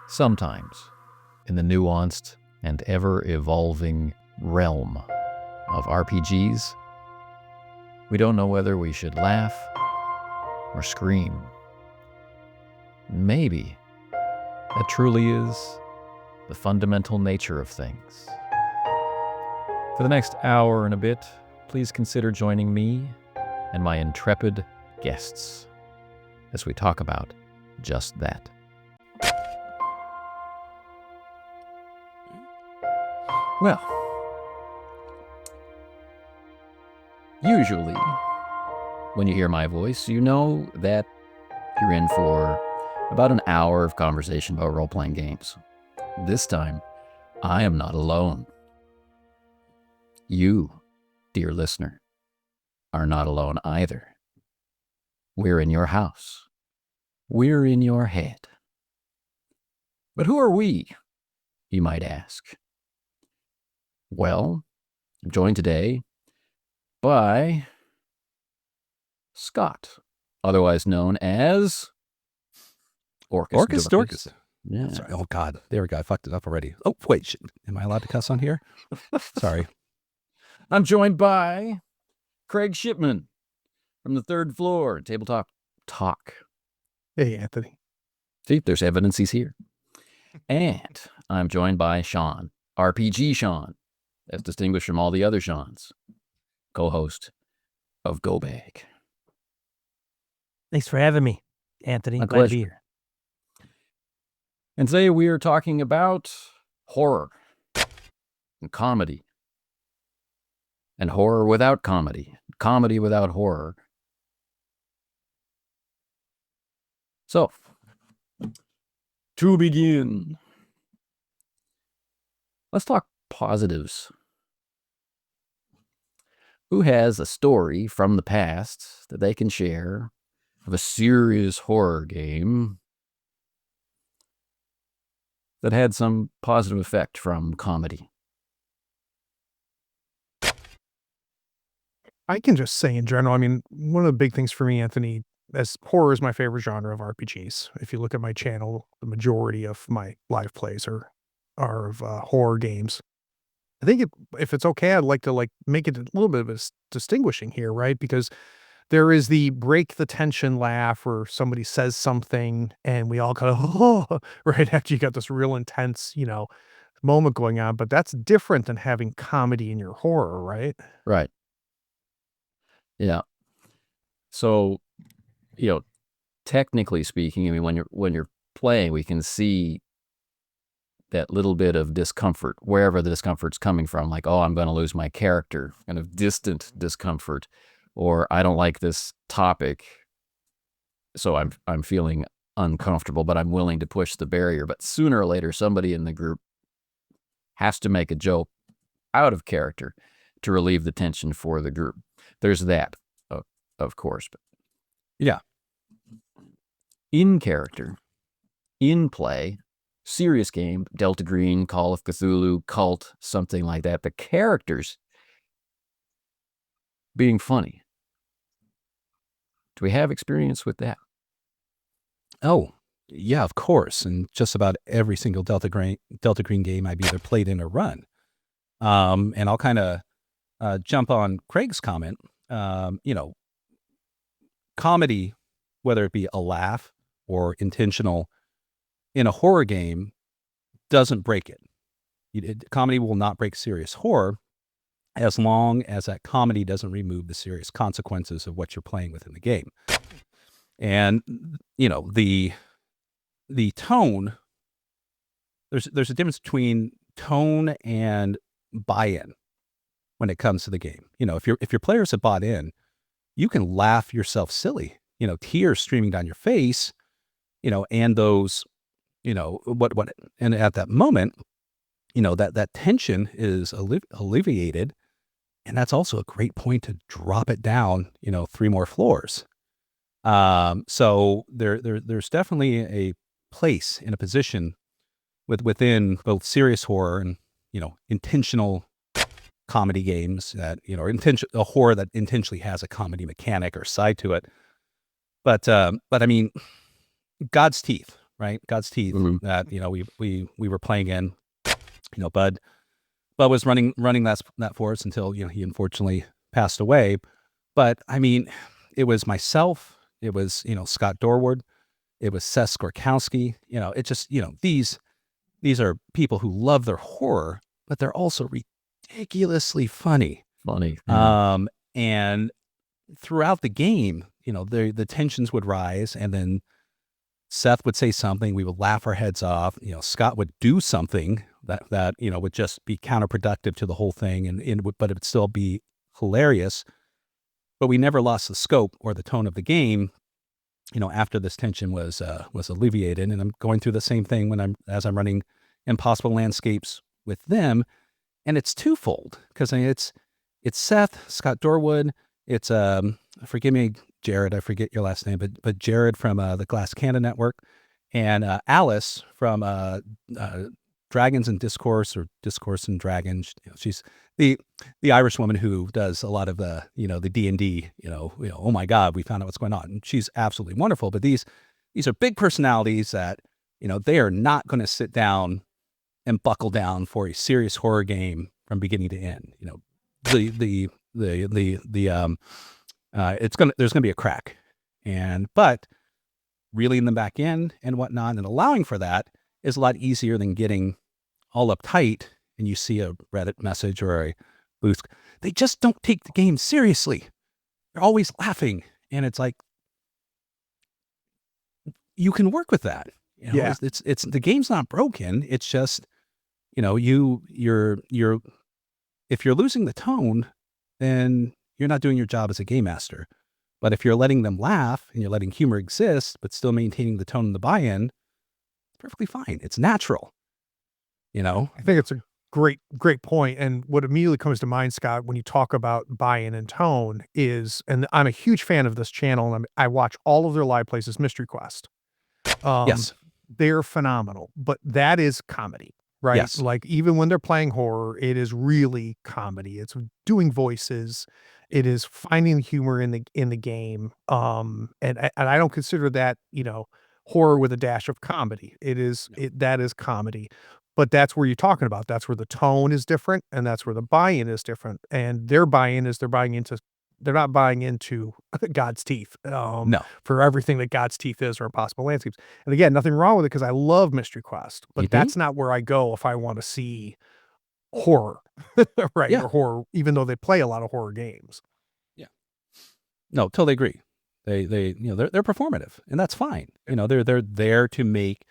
Sometimes, in the nuanced and ever-evolving realm of RPGs, we don't know whether we should laugh or scream. Maybe that truly is the fundamental nature of things. For the next hour and a bit, please consider joining me and my intrepid guests as we talk about just that. Well, usually, when you hear my voice, you know that you're in for about an hour of conversation about role-playing games. This time, I am not alone. You, dear listener, are not alone either. We're in your house. We're in your head. But who are we, you might ask? Well, I'm joined today by Scott, otherwise known as Orcus Dorcas. Yeah. Sorry. Oh, God. There we go. I fucked it up already. Oh, wait. Am I allowed to cuss on here? Sorry. I'm joined by Craig Shipman from the third floor, Tabletop Talk. Hey, Anthony. See, there's evidence he's here. And I'm joined by Sean, RPG Sean, as distinguished from all the other Seans, co-host of Go Bag. Thanks for having me, Anthony. My Glad to pleasure. be here. And today we are talking about horror and comedy. And horror without comedy. Comedy without horror. So, to begin, let's talk positives. Who has a story from the past that they can share of a serious horror game that had some positive effect from comedy? I can just say in general, I mean, one of the big things for me, Anthony, as horror is my favorite genre of RPGs. If you look at my channel, the majority of my live plays are of horror games. I think if it's okay, I'd like to make it a little bit of a distinguishing here, right? Because there is the break the tension laugh where somebody says something and we all kind of, oh, right after you got this real intense, moment going on. But that's different than having comedy in your horror, right? Right. Yeah. So, technically speaking, I mean, when you're playing, we can see that little bit of discomfort, wherever the discomfort's coming from, like, oh, I'm going to lose my character, kind of distant discomfort, or I don't like this topic, so I'm feeling uncomfortable, but I'm willing to push the barrier. But sooner or later, somebody in the group has to make a joke out of character to relieve the tension for the group. There's that, of course. But yeah. In character, in play, serious game, Delta Green, Call of Cthulhu, Kult, something like that. The characters being funny. Do we have experience with that? Oh, yeah, of course. And just about every single Delta Green game I've either played in or run. And I'll kind of jump on Craig's comment. Comedy, whether it be a laugh or intentional, in a horror game, doesn't break it. Comedy will not break serious horror as long as that comedy doesn't remove the serious consequences of what you're playing within the game. And, the tone, there's a difference between tone and buy-in when it comes to the game. If your players have bought in, you can laugh yourself silly, tears streaming down your face, and those, and at that moment, that tension is alleviated. And that's also a great point to drop it down, 3 more floors. So there's definitely a place in a position within both serious horror and, intentional comedy games that, or a horror that intentionally has a comedy mechanic or side to it. But I mean, God's teeth, right? God's Teeth Mhm. that, we were playing in, Bud was running that for us until, he unfortunately passed away. But I mean, it was myself, it was, Scott Dorward, it was Seth Skorkowski, it just, these are people who love their horror, but they're also ridiculously funny. Funny. Yeah. And throughout the game, the tensions would rise, and then Seth would say something, we would laugh our heads off. Scott would do something that would just be counterproductive to the whole thing, but it would still be hilarious. But we never lost the scope or the tone of the game. After this tension was alleviated, and I'm going through the same thing as I'm running Impossible Landscapes with them, and it's twofold because it's Seth, Scott Dorwood, it's forgive me, Jared, I forget your last name, but Jared from the Glass Cannon Network, and Alice from Dragons and Discourse, or Discourse and Dragons. She's the Irish woman who does a lot of the the D&D. Oh my God, we found out what's going on, and she's absolutely wonderful. But these are big personalities that they are not going to sit down and buckle down for a serious horror game from beginning to end. There's gonna be a crack, but reeling them back in and whatnot and allowing for that is a lot easier than getting all uptight and you see a Reddit message or a boost. They just don't take the game seriously. They're always laughing, and it's like, you can work with that. Yeah. It's the game's not broken. It's just, you're if you're losing the tone, then you're not doing your job as a game master. But if you're letting them laugh and you're letting humor exist, but still maintaining the tone and the buy-in, it's perfectly fine. It's natural. I think it's a great point. And what immediately comes to mind, Scott, when you talk about buy-in and tone is, and I'm a huge fan of this channel, and I watch all of their live plays, is Mystery Quest. Yes. They're phenomenal, but that is comedy, right? Yes. Like, even when they're playing horror, it is really comedy. It's doing voices. It is finding humor in the game. And I don't consider that, horror with a dash of comedy. That is comedy. But that's where you're talking about. That's where the tone is different, and that's where the buy-in is different. And their buy-in is they're not buying into God's Teeth, No. for everything that God's Teeth is, or Impossible Landscapes. And again, nothing wrong with it because I love Mystery Quest, but that's not where I go if I want to see horror, right? Yeah. Or horror, even though they play a lot of horror games. Yeah. No, totally agree. They're performative, and that's fine. They're there to make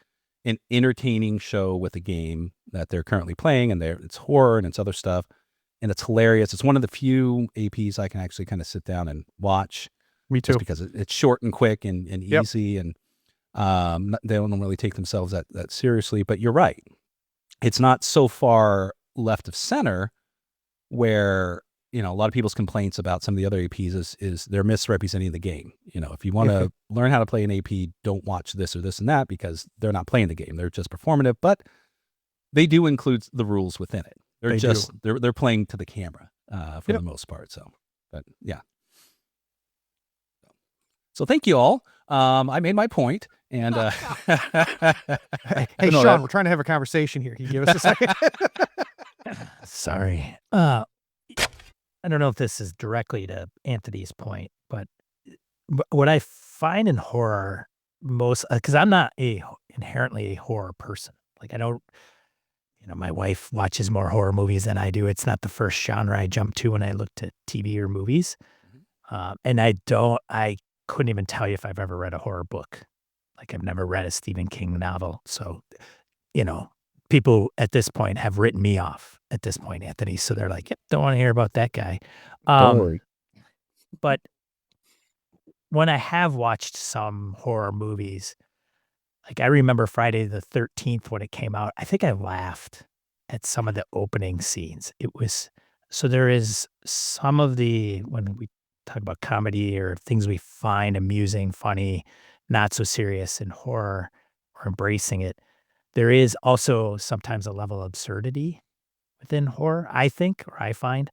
an entertaining show with a game that they're currently playing, and it's horror and it's other stuff, and it's hilarious. It's one of the few APs I can actually kind of sit down and watch. Me too. Just because it's short and quick and Yep. easy, and they don't really take themselves that seriously. But you're right. It's not so far left of center where, a lot of people's complaints about some of the other APs is they're misrepresenting the game. If you want to learn how to play an AP, don't watch this or this and that, because they're not playing the game. They're just performative, but they do include the rules within it. They're playing to the camera for the most part. So, but yeah. So thank you all. I made my point, and Hey, Sean, we're trying to have a conversation here. Can you give us a second? Sorry. I don't know if this is directly to Anthony's point, but what I find in horror most, because I'm not inherently a horror person. Like, I don't, my wife watches more horror movies than I do. It's not the first genre I jump to when I look to TV or movies. And I couldn't even tell you if I've ever read a horror book. Like, I've never read a Stephen King novel. So, people at this point have written me off at this point, Anthony. So they're like, yep, don't want to hear about that guy. Don't worry. But when I have watched some horror movies, like, I remember Friday the 13th when it came out, I think I laughed at some of the opening scenes. So there is some of when we talk about comedy or things we find amusing, funny, not so serious in horror, or embracing it, there is also sometimes a level of absurdity within horror, I think, or I find,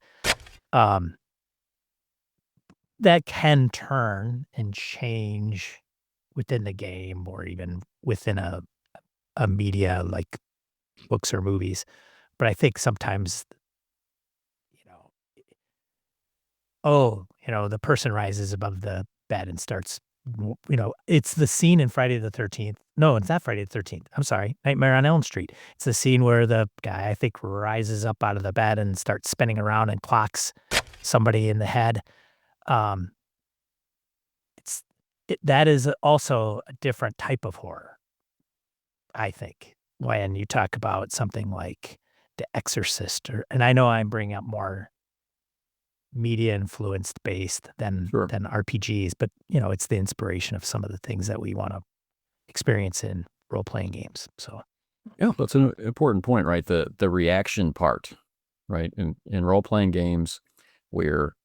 that can turn and change within the game or even within a media like books or movies. But I think sometimes, you know, the person rises above the bed and starts, it's the scene in Friday the 13th. No, it's not Friday the 13th. I'm sorry. Nightmare on Elm Street. It's the scene where the guy, I think, rises up out of the bed and starts spinning around and clocks somebody in the head. Um, that is also a different type of horror, I think, when you talk about something like The Exorcist, and I know I'm bringing up more media influenced based than RPGs, but it's the inspiration of some of the things that we want to experience in role playing games. So yeah, that's an important point, right? The reaction part, right? In role playing games, we're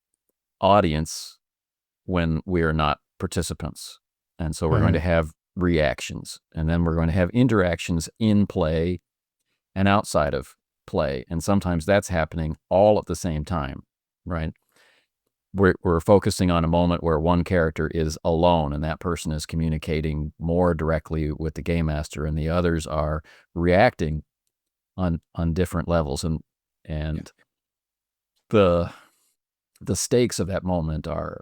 audience when we're not participants, and so we're going to have reactions, and then we're going to have interactions in play and outside of play, and sometimes that's happening all at the same time, right? We're focusing on a moment where one character is alone and that person is communicating more directly with the game master, and the others are reacting on different levels, and the stakes of that moment are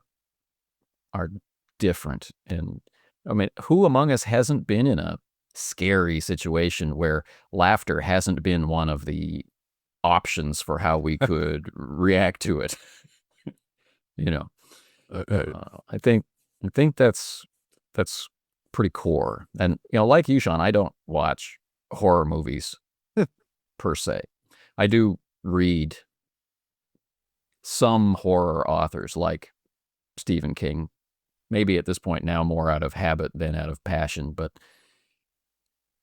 different. And I mean, who among us hasn't been in a scary situation where laughter hasn't been one of the options for how we could react to it? I think that's pretty core. And like you, Sean, I don't watch horror movies per se. I do read some horror authors like Stephen King, maybe at this point now more out of habit than out of passion, but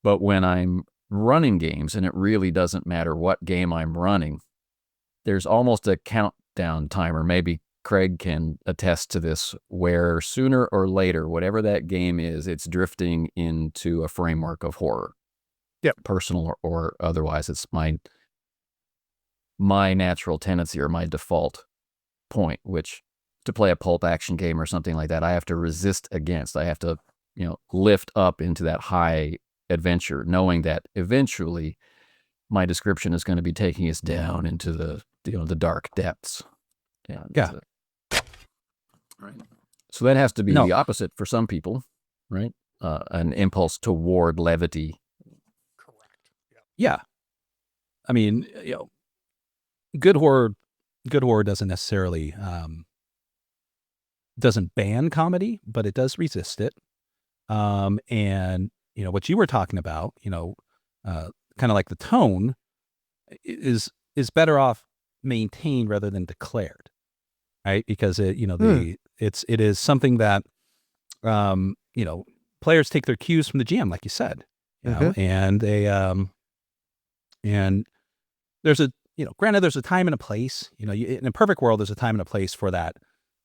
when I'm running games, and it really doesn't matter what game I'm running, there's almost a countdown timer. Maybe Craig can attest to this, where sooner or later, whatever that game is, it's drifting into a framework of horror. Yep. Personal or otherwise. It's my natural tendency or my default point, which to play a pulp action game or something like that, I have to resist against. I have to, lift up into that high adventure, knowing that eventually my description is going to be taking us down into the dark depths. Yeah. Right. So that has to be the opposite for some people, right? An impulse toward levity. Correct. Yeah. I mean, good horror doesn't necessarily doesn't ban comedy, but it does resist it. And what you were talking about, kind of like the tone is better off maintained rather than declared, right? Because it is something that players take their cues from the GM, like you said, and they and there's a granted there's a time and a place. In a perfect world, there's a time and a place for that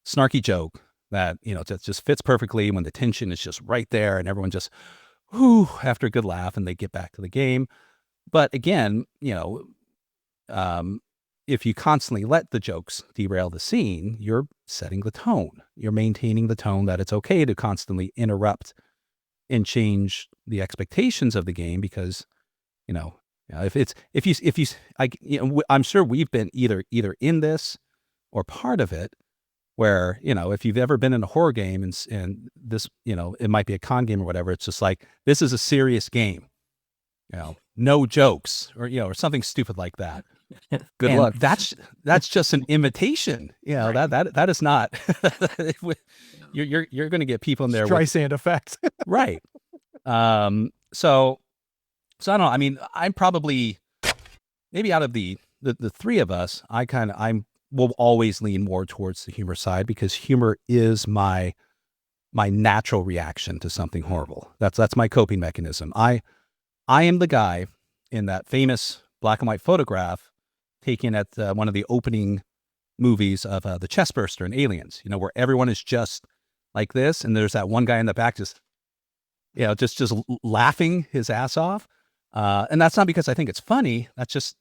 snarky joke that that just fits perfectly when the tension is just right there and everyone just after a good laugh and they get back to the game. But again, if you constantly let the jokes derail the scene, you're setting the tone. You're maintaining the tone that it's okay to constantly interrupt and change the expectations of the game, because I'm sure we've been either in this or part of it, where if you've ever been in a horror game and this it might be a con game or whatever, it's just like, this is a serious game, no jokes, or something stupid like that. Good luck. That's just an imitation. Right. That is not. You're going to get people in there. Streisand effect. Right. So I don't know. I mean, I'm probably, maybe out of the three of us, I will always lean more towards the humor side, because humor is my natural reaction to something horrible. That's my coping mechanism. I am the guy in that famous black and white photograph taken at one of the opening movies of the chestburster in Aliens, where everyone is just like this, and there's that one guy in the back just laughing his ass off. And that's not because I think it's funny. That's just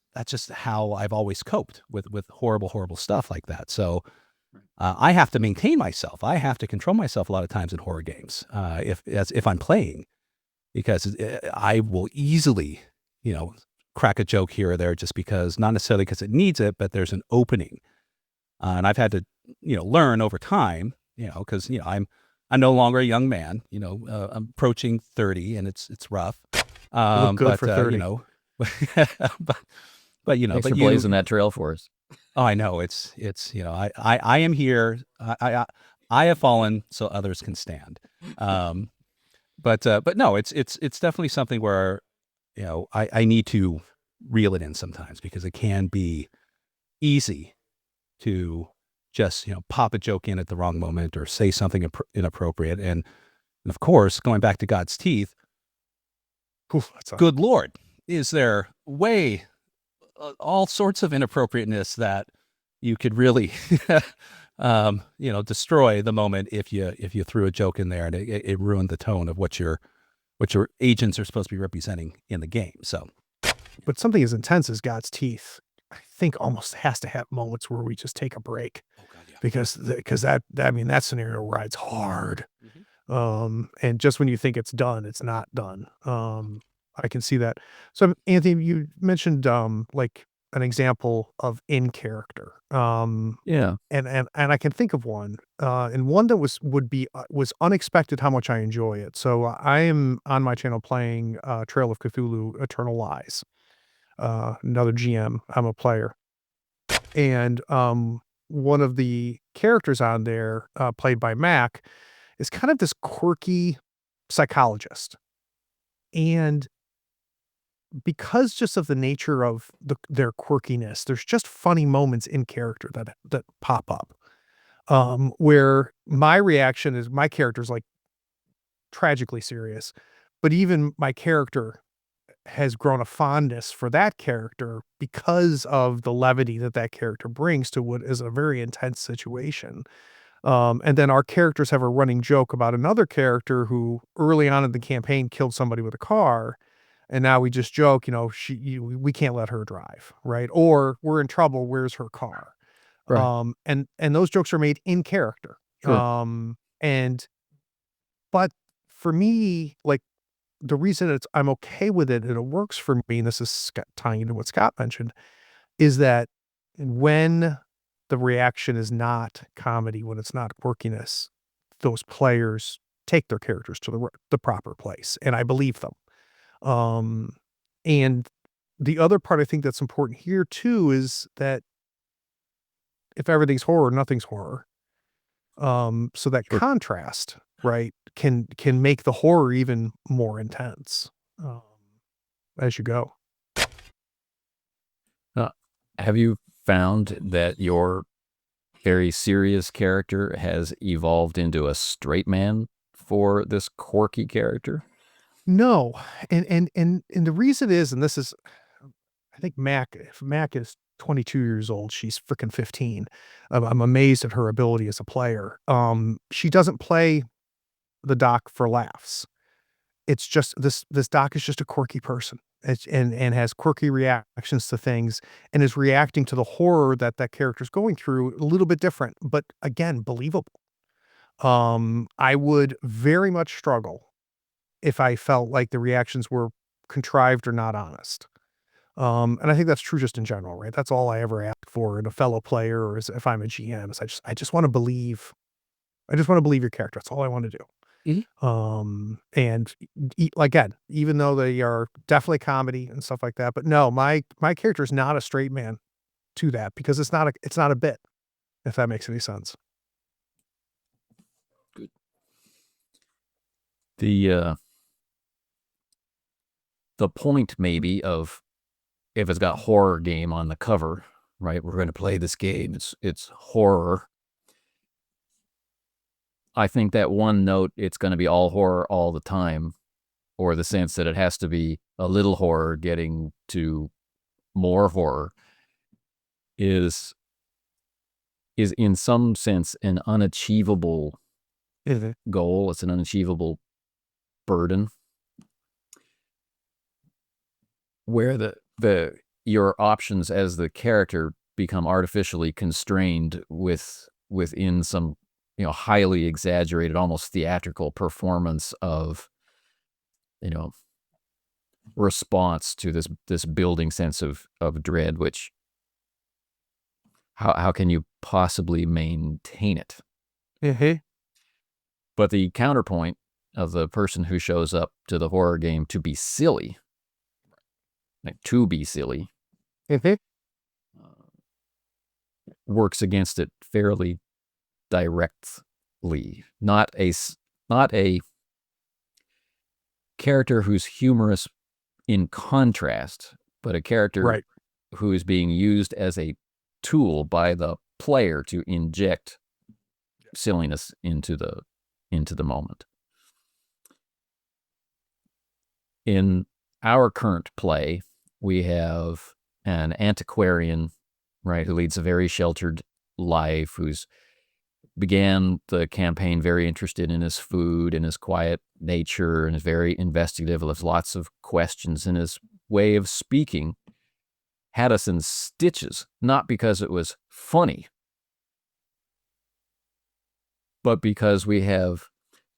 how I've always coped with horrible stuff like that. So I have to maintain myself. I have to control myself a lot of times in horror games if I'm playing, because I will easily, crack a joke here or there just because, not necessarily because it needs it, but there's an opening. And I've had to, learn over time, because, I'm no longer a young man, I'm approaching 30 and it's rough. You look good for 30. Thanks for blazing that trail for us. Oh, I know. It's I am here. I have fallen so others can stand. But no, it's definitely something where, I need to reel it in sometimes, because it can be easy to just, pop a joke in at the wrong moment or say something inappropriate. And of course, going back to God's teeth, good Lord, is there all sorts of inappropriateness that you could really, destroy the moment if you threw a joke in there, and it ruined the tone of what your agents are supposed to be representing in the game. So, but something as intense as God's teeth, I think, almost has to have moments where we just take a break, because that scenario rides hard. And just when you think it's done, it's not done. I can see that. So, Anthony, you mentioned like an example of in character. Yeah. And I can think of one, and one that was unexpected how much I enjoy it. So I am on my channel playing Trail of Cthulhu: Eternal Lies. Another GM. I'm a player, and one of the characters on there, played by Mac, is kind of this quirky psychologist, and because just of the nature of their quirkiness, there's just funny moments in character that pop up, where my reaction is, my character's like tragically serious, but even my character has grown a fondness for that character because of the levity that character brings to what is a very intense situation. And then our characters have a running joke about another character who early on in the campaign killed somebody with a car. And now we just joke, we can't let her drive, right? Or we're in trouble. Where's her car? Right. And those jokes are made in character. Sure. But for me, like, the reason I'm okay with it and it works for me, and this is tying into what Scott mentioned, is that when the reaction is not comedy, when it's not quirkiness, those players take their characters to the proper place, and I believe them. And the other part I think that's important here too is that if everything's horror, nothing's horror. So that Sure. contrast, right, can make the horror even more intense, as you go. Have you found that your very serious character has evolved into a straight man for this quirky character? No, and the reason is, and this is, I think if Mac is 22 years old, she's freaking 15. I'm amazed at her ability as a player. She doesn't play the doc for laughs. It's just this doc is just a quirky person, and has quirky reactions to things, and is reacting to the horror that character's going through a little bit different, but again, believable. I would very much struggle if I felt like the reactions were contrived or not honest. And I think that's true just in general, right? That's all I ever ask for in a fellow player, or is if I'm a GM, is I just want to believe. I just want to believe your character. That's all I want to do. And again, even though they are definitely comedy and stuff like that, but no, my character is not a straight man to that, because it's not a bit, if that makes any sense. Good. The point maybe of, if it's got horror game on the cover, right? We're going to play this game. It's horror. I think that one note, it's going to be all horror all the time, or the sense that it has to be a little horror getting to more horror, is in some sense an unachievable goal. It's an unachievable burden, where your options as the character become artificially constrained with within some, highly exaggerated, almost theatrical performance of, response to this building sense of dread, which how can you possibly maintain it? Mm-hmm. But the counterpoint of the person who shows up to the horror game to be silly, Mm-hmm. works against it fairly directly. Not a character who's humorous in contrast, but a character Right. who is being used as a tool by the player to inject silliness into the moment. In our current play, we have an antiquarian, right, who leads a very sheltered life, who's began the campaign very interested in his food and his quiet nature, and is very investigative, has lots of questions, and his way of speaking had us in stitches, not because it was funny, but because we have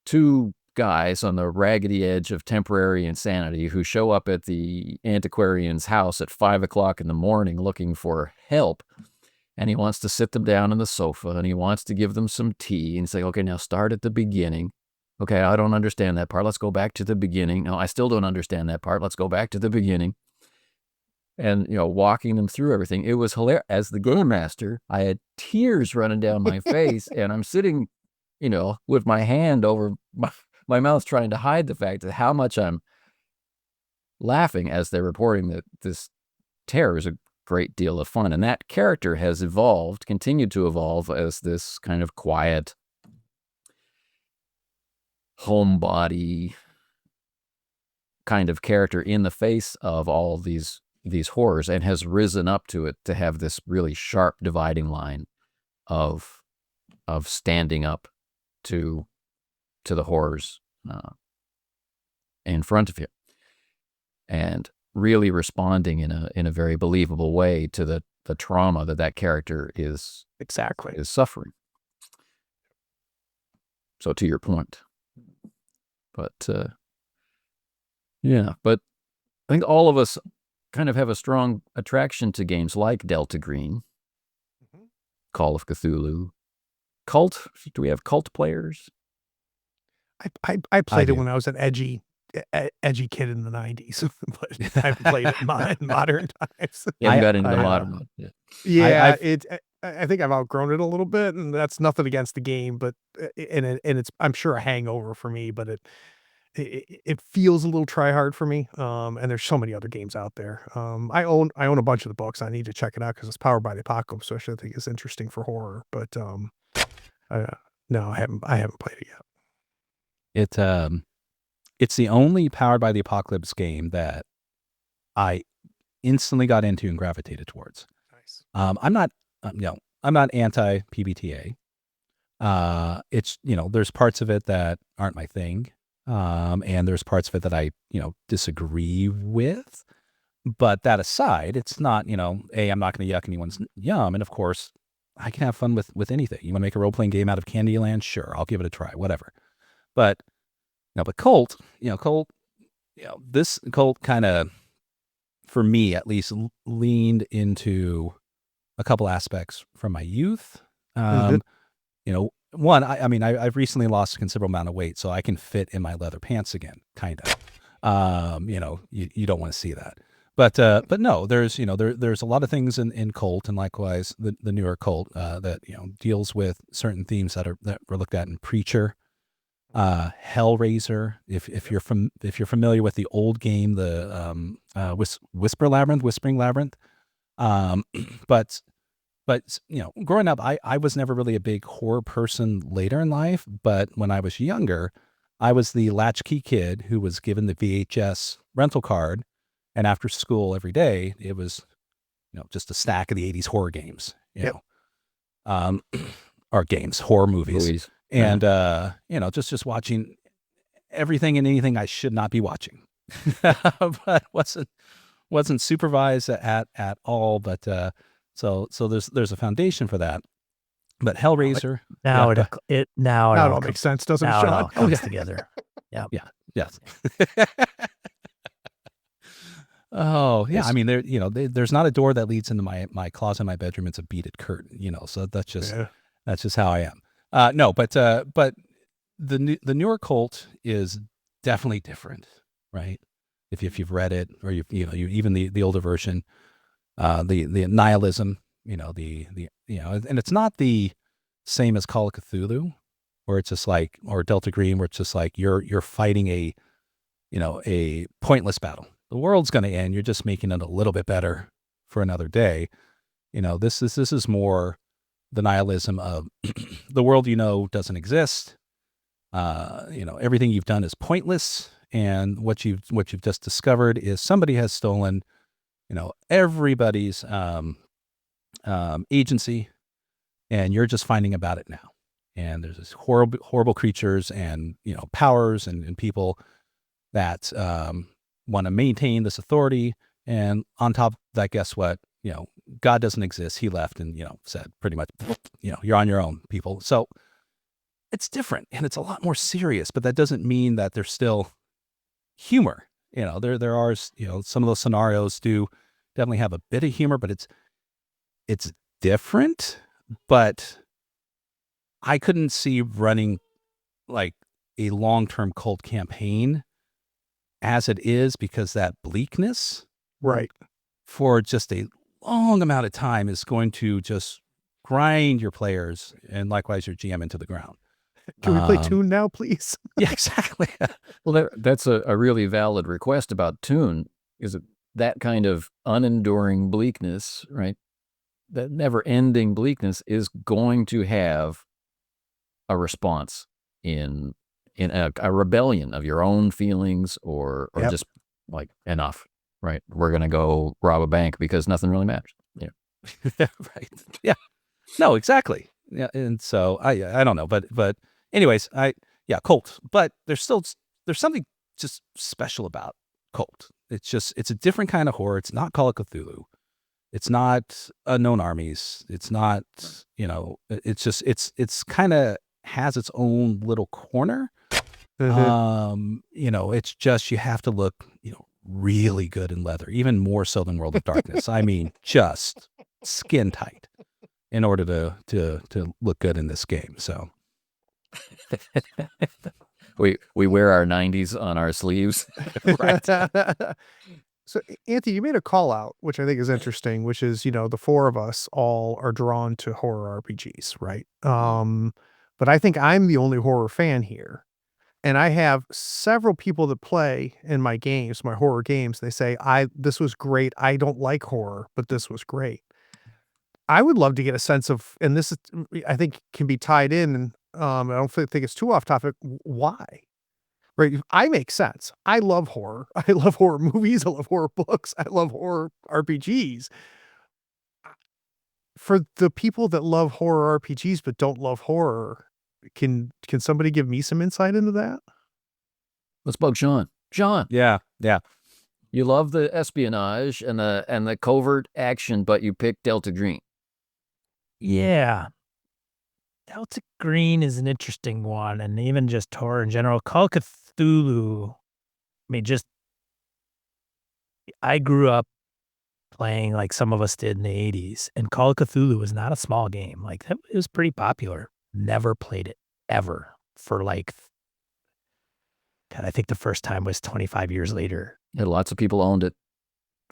two guys on the raggedy edge of temporary insanity who show up at the antiquarian's house at 5 o'clock in the morning looking for help. And he wants to sit them down on the sofa, and he wants to give them some tea and say, okay, now start at the beginning. Okay, I don't understand that part. Let's go back to the beginning. No, I still don't understand that part. Let's go back to the beginning. And, walking them through everything. It was hilarious. As the game master, I had tears running down my face, and I'm sitting, with my hand over my mouth trying to hide the fact that how much I'm laughing as they're reporting that this terror is a great deal of fun. And that character has continued to evolve as this kind of quiet homebody kind of character in the face of all these horrors, and has risen up to it to have this really sharp dividing line of standing up to the horrors in front of him, and really responding in a very believable way to the trauma that character is suffering. So to your point, but but I think all of us kind of have a strong attraction to games like Delta Green, Call of Cthulhu, Kult. Do we have Kult players? I played it when I was an edgy kid in the 90s, but I haven't played it in modern times. You haven't got into the modern one. Yeah, I think I've outgrown it a little bit, and that's nothing against the game, but and it's I'm sure a hangover for me, but it feels a little try hard for me. And there's so many other games out there. I own a bunch of the books. I need to check it out because it's powered by the apocalypse, which I think is interesting for horror. But no, I haven't played it yet. It's the only powered by the apocalypse game that I instantly got into and gravitated towards. Nice. I'm not anti PBTA. It's there's parts of it that aren't my thing, and there's parts of it that I disagree with. But that aside, it's not I'm not going to yuck anyone's yum, and of course I can have fun with anything. You want to make a role playing game out of Candyland? Sure, I'll give it a try. Whatever. But Kult, this Kult kind of, for me at least, leaned into a couple aspects from my youth. One, I've recently lost a considerable amount of weight, so I can fit in my leather pants again, kind of. You don't want to see that. But no, there's a lot of things in Kult, and likewise the newer Kult that deals with certain themes that were looked at in Preacher. Hellraiser, if you're familiar with the old game, the Whispering Labyrinth, but growing up, I was never really a big horror person later in life, but when I was younger, I was the latchkey kid who was given the VHS rental card, and after school every day, it was just a stack of the 80s horror games, or horror movies. And, just watching everything and anything I should not be watching, but wasn't supervised at all. But, so there's a foundation for that. But Hellraiser, Now yeah, it Now it all comes- makes sense, doesn't it, now it all Sean? comes together. Yeah. yes. Oh yeah, I mean there's not a door that leads into my closet in my bedroom. It's a beaded curtain, so that's just how I am. No, but the newer Cult is definitely different, right? If you've read it, or you even the older version, the nihilism, and it's not the same as Call of Cthulhu, where it's just like, or Delta Green, where it's just like you're fighting a pointless battle. The world's going to end. You're just making it a little bit better for another day. This is more the nihilism of the world doesn't exist. Everything you've done is pointless, and what you've just discovered is somebody has stolen, everybody's agency, and you're just finding about it now. And there's this horrible creatures and powers and people that want to maintain this authority. And on top of that, guess what? God doesn't exist. He left and said pretty much, you're on your own, people. So it's different, and it's a lot more serious. But that doesn't mean that there's still humor. There are some of those scenarios do definitely have a bit of humor, but it's different. But I couldn't see running like a long-term Cult campaign as it is, because that bleakness, Right. for just a long amount of time, is going to just grind your players and likewise your GM into the ground. Can we play Toon now, please? Yeah, exactly. Well, that's a really valid request about Toon, is that kind of unenduring bleakness, right? That never-ending bleakness is going to have a response in a rebellion of your own feelings, or Yep. just like, enough, right? We're going to go rob a bank because nothing really matters. Yeah. Right. Yeah. No, exactly. Yeah. And so I don't know, but anyways, Cult, but there's something just special about Cult. It's a different kind of horror. It's not Call of Cthulhu. It's not Unknown Armies. It's not, it's kind of has its own little corner. It's just, you have to look, really good in leather, even more so than World of Darkness. I mean, just skin tight in order to look good in this game. So we wear our 90s on our sleeves. right. So, Anthony, you made a call out, which I think is interesting, which is, the four of us all are drawn to horror RPGs, right? But I think I'm the only horror fan here. And I have several people that play in my games, my horror games. They say, this was great. I don't like horror, but this was great. I would love to get a sense of, and this is, I think, can be tied in. I don't think it's too off topic. Why? Right. I make sense. I love horror. I love horror movies. I love horror books. I love horror RPGs. For the people that love horror RPGs but don't love horror, can somebody give me some insight into that? Let's bug Sean. Sean, Yeah. you love the espionage and the covert action, but you picked Delta Green. Yeah. Delta Green is an interesting one, and even just horror in general. Call of Cthulhu, I grew up playing like some of us did in the 80s, and Call of Cthulhu was not a small game. Like, it was pretty popular. Never played it, ever, for like, God, I think the first time was 25 years later. Yeah, lots of people owned it.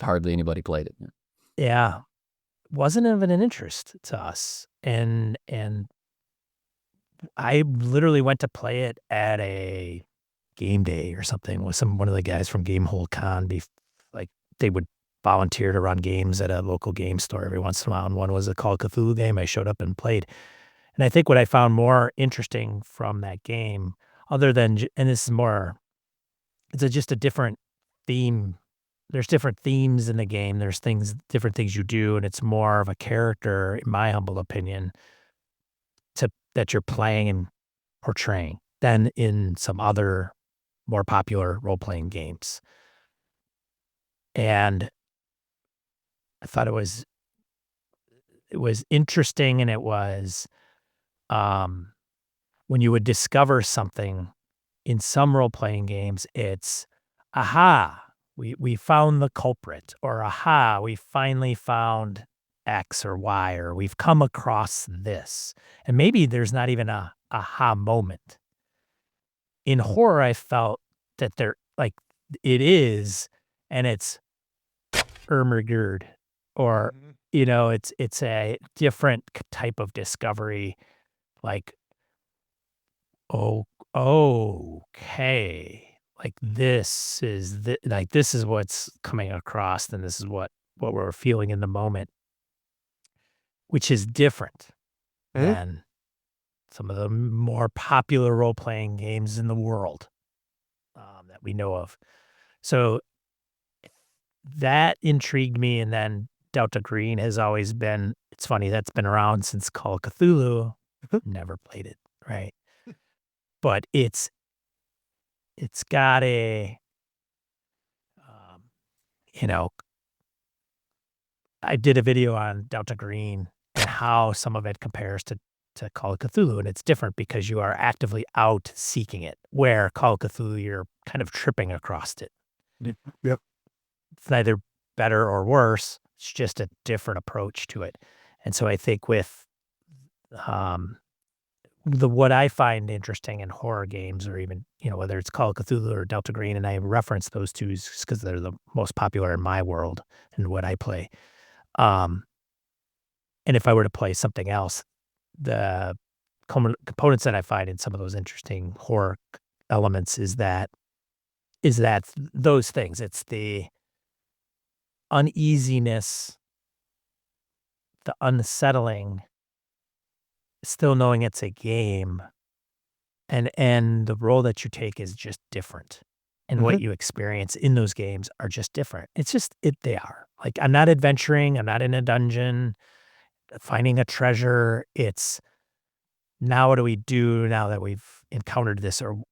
Hardly anybody played it. Yeah. Wasn't of an interest to us. And I literally went to play it at a game day or something with one of the guys from Gamehole Con. Like, they would volunteer to run games at a local game store every once in a while. And one was a Call of Cthulhu game. I showed up and played. And I think what I found more interesting from that game, other than, and this is more, just a different theme. There's different themes in the game. There's different things you do, and it's more of a character, in my humble opinion, that you're playing and portraying than in some other more popular role-playing games. And I thought it was interesting, and it was when you would discover something in some role-playing games, it's, aha, we found the culprit, or aha, we finally found X or Y, or we've come across this. And maybe there's not even a aha moment. In horror, I felt that it is, and it's Ermagerd, or, it's a different type of discovery, like, oh, okay, like this is what's coming across, and this is what we're feeling in the moment, which is different than some of the more popular role-playing games in the world that we know of. So that intrigued me, and then Delta Green has always been, it's funny, that's been around since Call of Cthulhu. Never played it, right? But it's got a, I did a video on Delta Green and how some of it compares to Call of Cthulhu, and it's different because you are actively out seeking it, where Call of Cthulhu, you're kind of tripping across it. Yep. It's neither better or worse. It's just a different approach to it. And so I think with what I find interesting in horror games, or even, whether it's Call of Cthulhu or Delta Green, and I reference those two because they're the most popular in my world and what I play. And if I were to play something else, the components that I find in some of those interesting horror elements is that those things. It's the uneasiness, the unsettling, still knowing it's a game, and the role that you take is just different, and what you experience in those games are just different. It's just they are. Like, I'm not adventuring, I'm not in a dungeon finding a treasure. It's, now what do we do now that we've encountered this? Or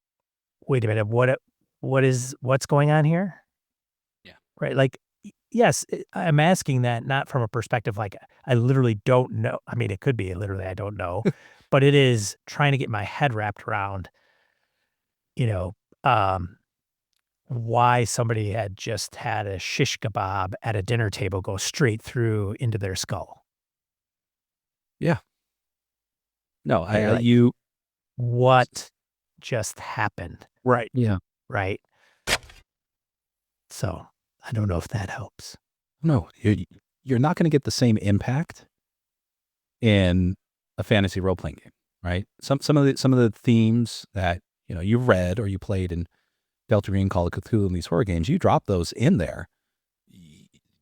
wait a minute, what's going on here? Yeah. Right? Like, yes, I'm asking that not from a perspective like I literally don't know. I mean, it could be literally I don't know, but it is trying to get my head wrapped around, why somebody had just had a shish kebab at a dinner table go straight through into their skull. Yeah. No, Like, what just happened? Right. Yeah. Right. So I don't know if that helps. No, you're not going to get the same impact in a fantasy role-playing game, right? Some of the themes that, you've read or you played in Delta Green, Call of Cthulhu, and these horror games, you drop those in there,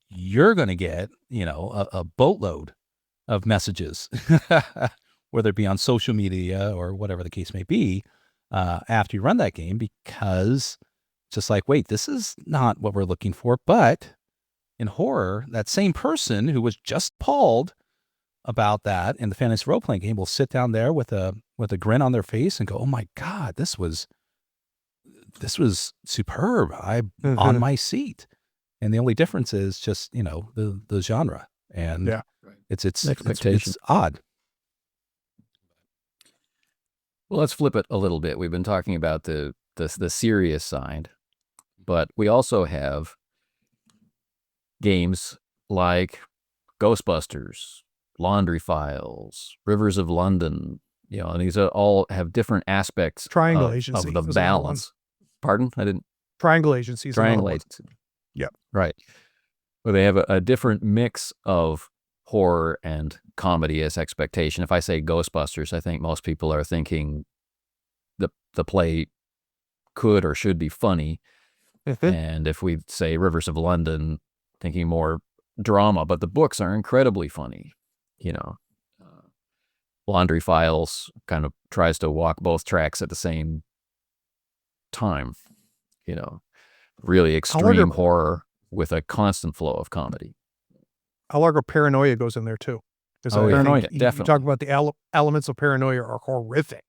you're going to get, a boatload of messages, whether it be on social media or whatever the case may be, after you run that game, because it's just like, wait, this is not what we're looking for. But in horror, that same person who was just appalled about that in the fantasy role-playing game will sit down there with a grin on their face and go, oh my God, this was superb. I'm on my seat. And the only difference is just, the genre. And Yeah. it's Expectation. it's odd. Well, let's flip it a little bit. We've been talking about the serious side, but we also have games like Ghostbusters, Laundry Files, Rivers of London, and these all have different aspects Triangle of Agency the was another one. balance. Pardon? I didn't. Triangle Agency is another Triangle one. Agency. Yep. Right. Well, they have a different mix of horror and comedy as expectation. If I say Ghostbusters, I think most people are thinking the play could or should be funny. And if we say Rivers of London, thinking more drama, but the books are incredibly funny. Laundry Files kind of tries to walk both tracks at the same time. Really extreme horror with a constant flow of comedy. I'll argue Paranoia goes in there too. Oh, yeah. Paranoia, You definitely. talk about the elements of Paranoia are horrific,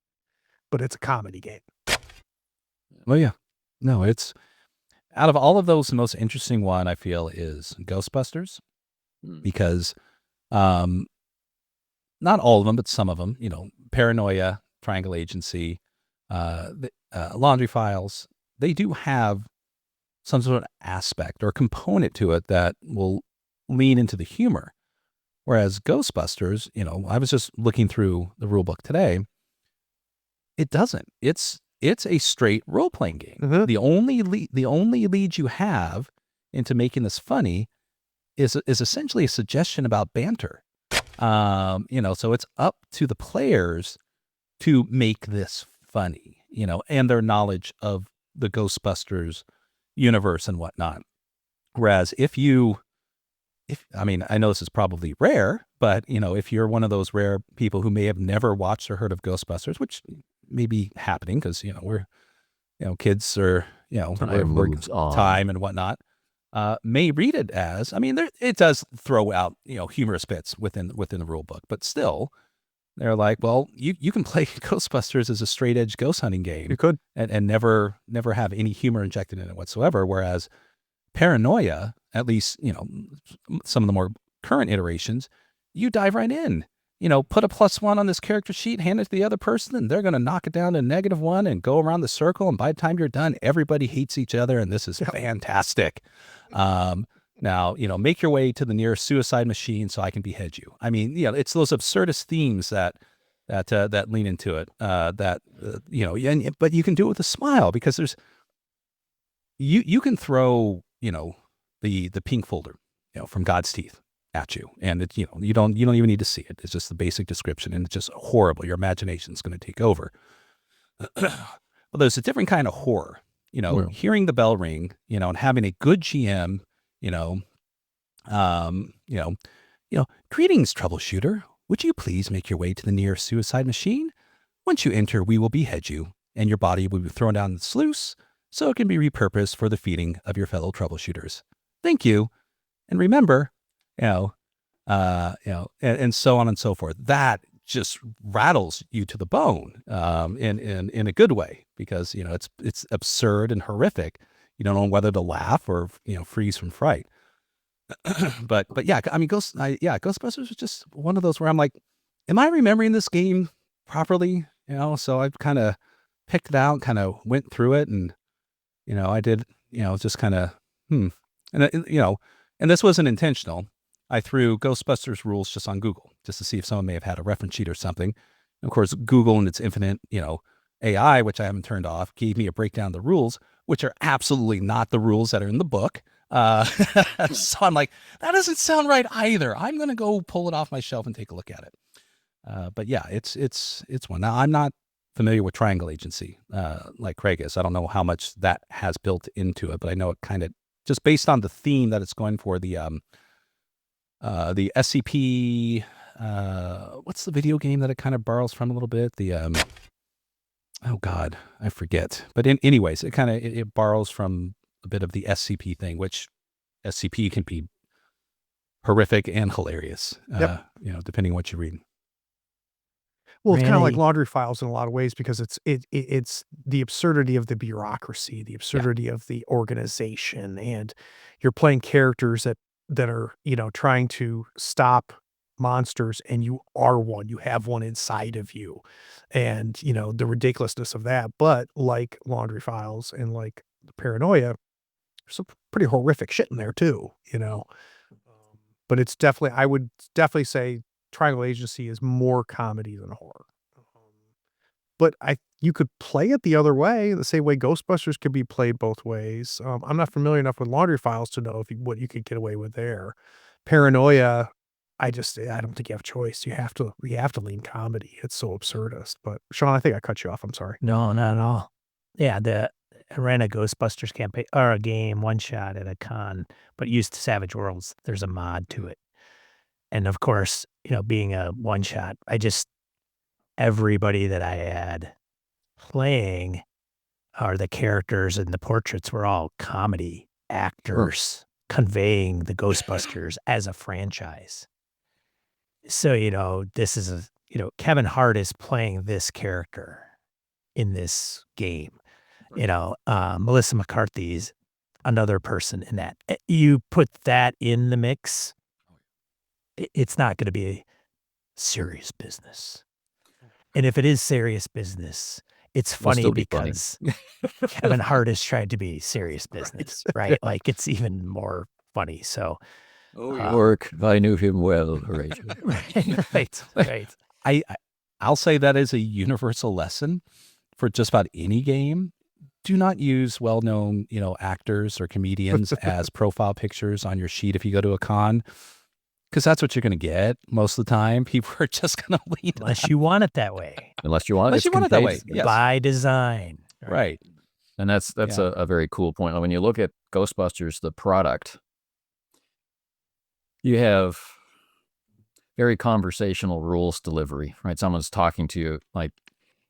but it's a comedy game. Well, yeah. No, it's out of all of those, the most interesting one I feel is Ghostbusters, because not all of them, but some of them, Paranoia, Triangle Agency, Laundry Files, they do have some sort of aspect or component to it that will lean into the humor. Whereas Ghostbusters, I was just looking through the rule book today. It doesn't. It's a straight role-playing game. Mhm. The only lead you have into making this funny is essentially a suggestion about banter. So it's up to the players to make this funny, and their knowledge of the Ghostbusters universe and whatnot. Whereas I know this is probably rare, but if you're one of those rare people who may have never watched or heard of Ghostbusters, which may be happening because we're kids are Time moves on. time and whatnot, may read it as it does throw out humorous bits within the rule book, but still they're like, well, you can play Ghostbusters as a straight edge ghost hunting game. You could. And never have any humor injected in it whatsoever. Whereas Paranoia, at least, some of the more current iterations, you dive right in, put a +1 on this character sheet, hand it to the other person, and they're going to knock it down to -1 and go around the circle. And by the time you're done, everybody hates each other. And this is fantastic. Now, make your way to the nearest suicide machine so I can behead you. It's those absurdist themes that lean into it, but you can do it with a smile because you can throw, the pink folder, from God's teeth at you. And it, you don't even need to see it. It's just the basic description and it's just horrible. Your imagination's going to take over. Well, there's a different kind of horror, hearing the bell ring, and having a good GM, greetings, troubleshooter. Would you please make your way to the nearest suicide machine? Once you enter, we will behead you and your body will be thrown down the sluice so it can be repurposed for the feeding of your fellow troubleshooters. Thank you. And remember, and so on and so forth. That just rattles you to the bone, in a good way, because, it's absurd and horrific. You don't know whether to laugh or, freeze from fright. but yeah, Ghostbusters was just one of those where I'm like, am I remembering this game properly? So I've kind of picked it out, kind of went through it, and, I did, just kind of, and this wasn't intentional. I threw Ghostbusters rules just on Google just to see if someone may have had a reference sheet or something. And of course, Google and its infinite, AI, which I haven't turned off, gave me a breakdown of the rules, which are absolutely not the rules that are in the book. So I'm like, that doesn't sound right either. I'm going to go pull it off my shelf and take a look at it. But yeah, it's one. Now, I'm not familiar with Triangle Agency, like Craig is. I don't know how much that has built into it, but I know it kind of, just based on the theme that it's going for, the SCP, what's the video game that it kind of borrows from a little bit? The, oh God, I forget. But anyways, it kind of, it borrows from a bit of the SCP thing, which SCP can be horrific and hilarious, depending on what you read. Well, it's kind of like Randy. Laundry Files in a lot of ways, because it's the absurdity of the bureaucracy, the absurdity of the organization, and you're playing characters that are, trying to stop monsters, and you are one. You have one inside of you, and the ridiculousness of that. But like Laundry Files and like Paranoia, there's some pretty horrific shit in there too. But it's definitely, I would definitely say Triangle Agency is more comedy than horror. But you could play it the other way, the same way Ghostbusters could be played both ways. I'm not familiar enough with Laundry Files to know what you could get away with there. Paranoia, I don't think you have a choice. You have to lean comedy. It's so absurdist. But Sean, I think I cut you off. I'm sorry. No, not at all. Yeah, I ran a Ghostbusters campaign or a game one shot at a con, but used Savage Worlds. There's a mod to it. And of course, being a one shot, everybody that I had playing, or the characters and the portraits, were all comedy actors conveying the Ghostbusters as a franchise. So, this is Kevin Hart is playing this character in this game. Melissa McCarthy's another person in that. You put that in the mix, it's not going to be serious business. And if it is serious business, it's It'll funny still be funny. because Kevin Hart is trying to be serious business, right? Like it's even more funny. So, Oh, York, I knew him well, Horatio. right. I'll say that is a universal lesson for just about any game. Do not use well-known, actors or comedians as profile pictures on your sheet if you go to a con, because that's what you're going to get most of the time. People are just going to lean Unless you want it that way. Unless you want Unless you want it that way. Yes. By design. Right. And that's Yeah. a very cool point. When you look at Ghostbusters, the product, you have very conversational rules delivery, right? Someone's talking to you, like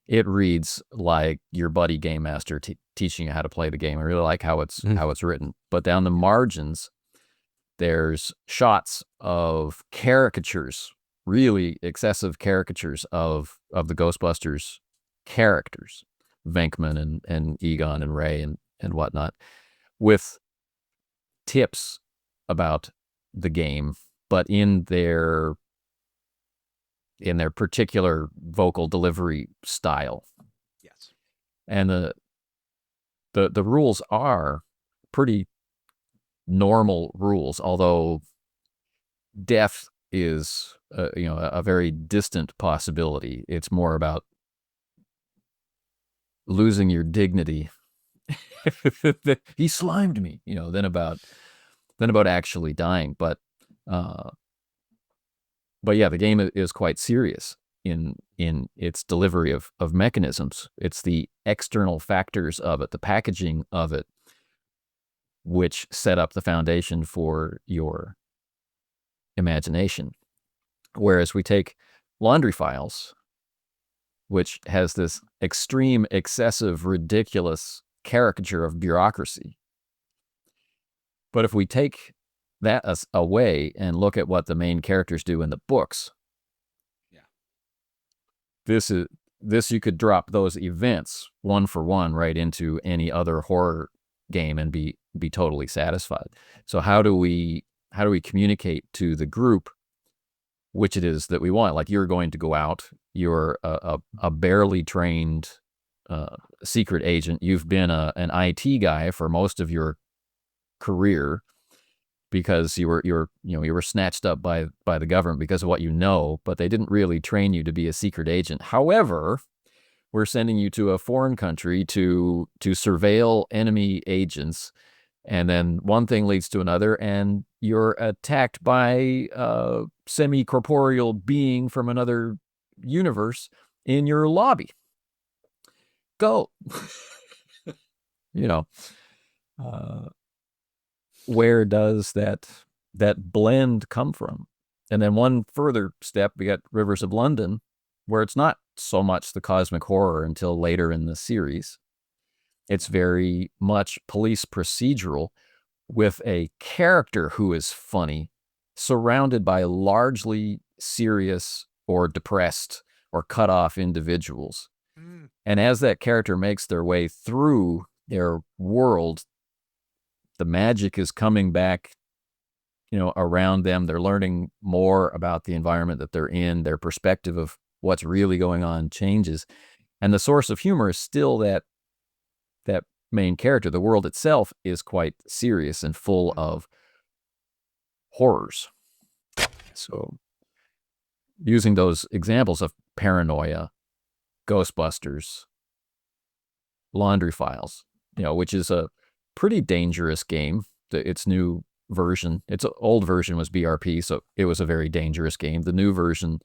it reads like your buddy game master teaching you how to play the game. I really like how it's written. But down the margins, there's shots of caricatures, really excessive caricatures of the Ghostbusters characters, Venkman and Egon and Ray and whatnot, with tips about the game, but in their particular vocal delivery style. Yes. And the rules are pretty normal rules, although death is a very distant possibility. It's more about losing your dignity. He slimed me, than about actually dying. But yeah, the game is quite serious in its delivery of mechanisms. It's the external factors of it, the packaging of it, which set up the foundation for your imagination. Whereas we take Laundry Files, which has this extreme, excessive, ridiculous caricature of bureaucracy. But if we take that away and look at what the main characters do in the books, this you could drop those events one for one right into any other horror game and be totally satisfied. So how do we communicate to the group which it is that we want? Like, you're going to go out, you're a barely trained secret agent. You've been an IT guy for most of your career because you were snatched up by the government because of what you know, but they didn't really train you to be a secret agent. However, we're sending you to a foreign country to surveil enemy agents, and then one thing leads to another, and you're attacked by a semi-corporeal being from another universe in your lobby. Go. Where does that blend come from? And then one further step, we got Rivers of London, where it's not so much the cosmic horror until later in the series. It's very much police procedural with a character who is funny, surrounded by largely serious or depressed or cut off individuals. And as that character makes their way through their world, the magic is coming back, around them. They're learning more about the environment that they're in. Their perspective of what's really going on changes. And the source of humor is still that main character. The world itself is quite serious and full of horrors. So using those examples of Paranoia, Ghostbusters, Laundry Files, which is a pretty dangerous game. Its new version, its old version was BRP, so it was a very dangerous game. The new version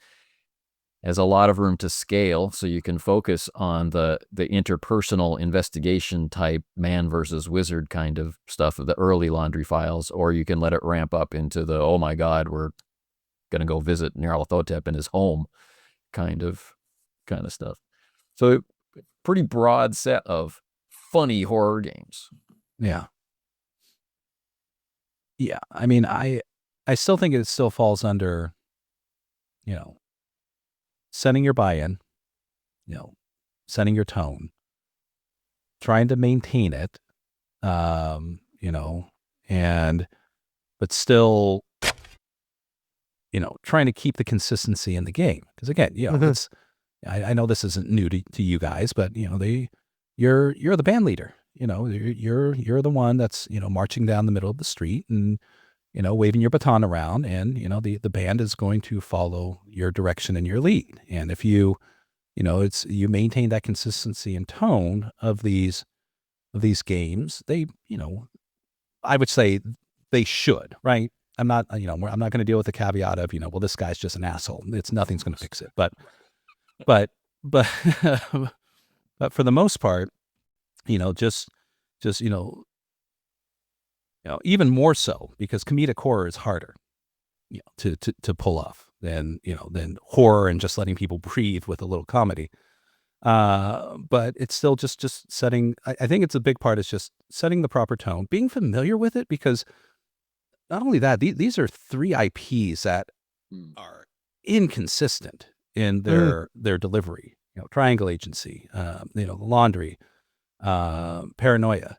has a lot of room to scale, so you can focus on the interpersonal investigation type man versus wizard kind of stuff of the early Laundry Files, or you can let it ramp up into the, oh my God, we're going to go visit Nyarlathotep in his home kind of stuff. So pretty broad set of funny horror games. Yeah. Yeah. I mean, I still think it still falls under, setting your buy-in, setting your tone, trying to maintain it, but still, trying to keep the consistency in the game. Because again, I know this isn't new to you guys, but you're the band leader. You're the one that's marching down the middle of the street and waving your baton around, and the band is going to follow your direction and your lead. And if you maintain that consistency and tone of these games, they I would say they should, right? I'm not I'm not going to deal with the caveat of well, this guy's just an asshole. Nothing's going to fix it, but but but for the most part, just even more so, because comedic horror is harder to pull off than horror and just letting people breathe with a little comedy. But it's still just setting. I think it's a big part is just setting the proper tone, being familiar with it, because not only that, these are 3 IPs that are inconsistent in their delivery. Triangle Agency, the Laundry, Paranoia.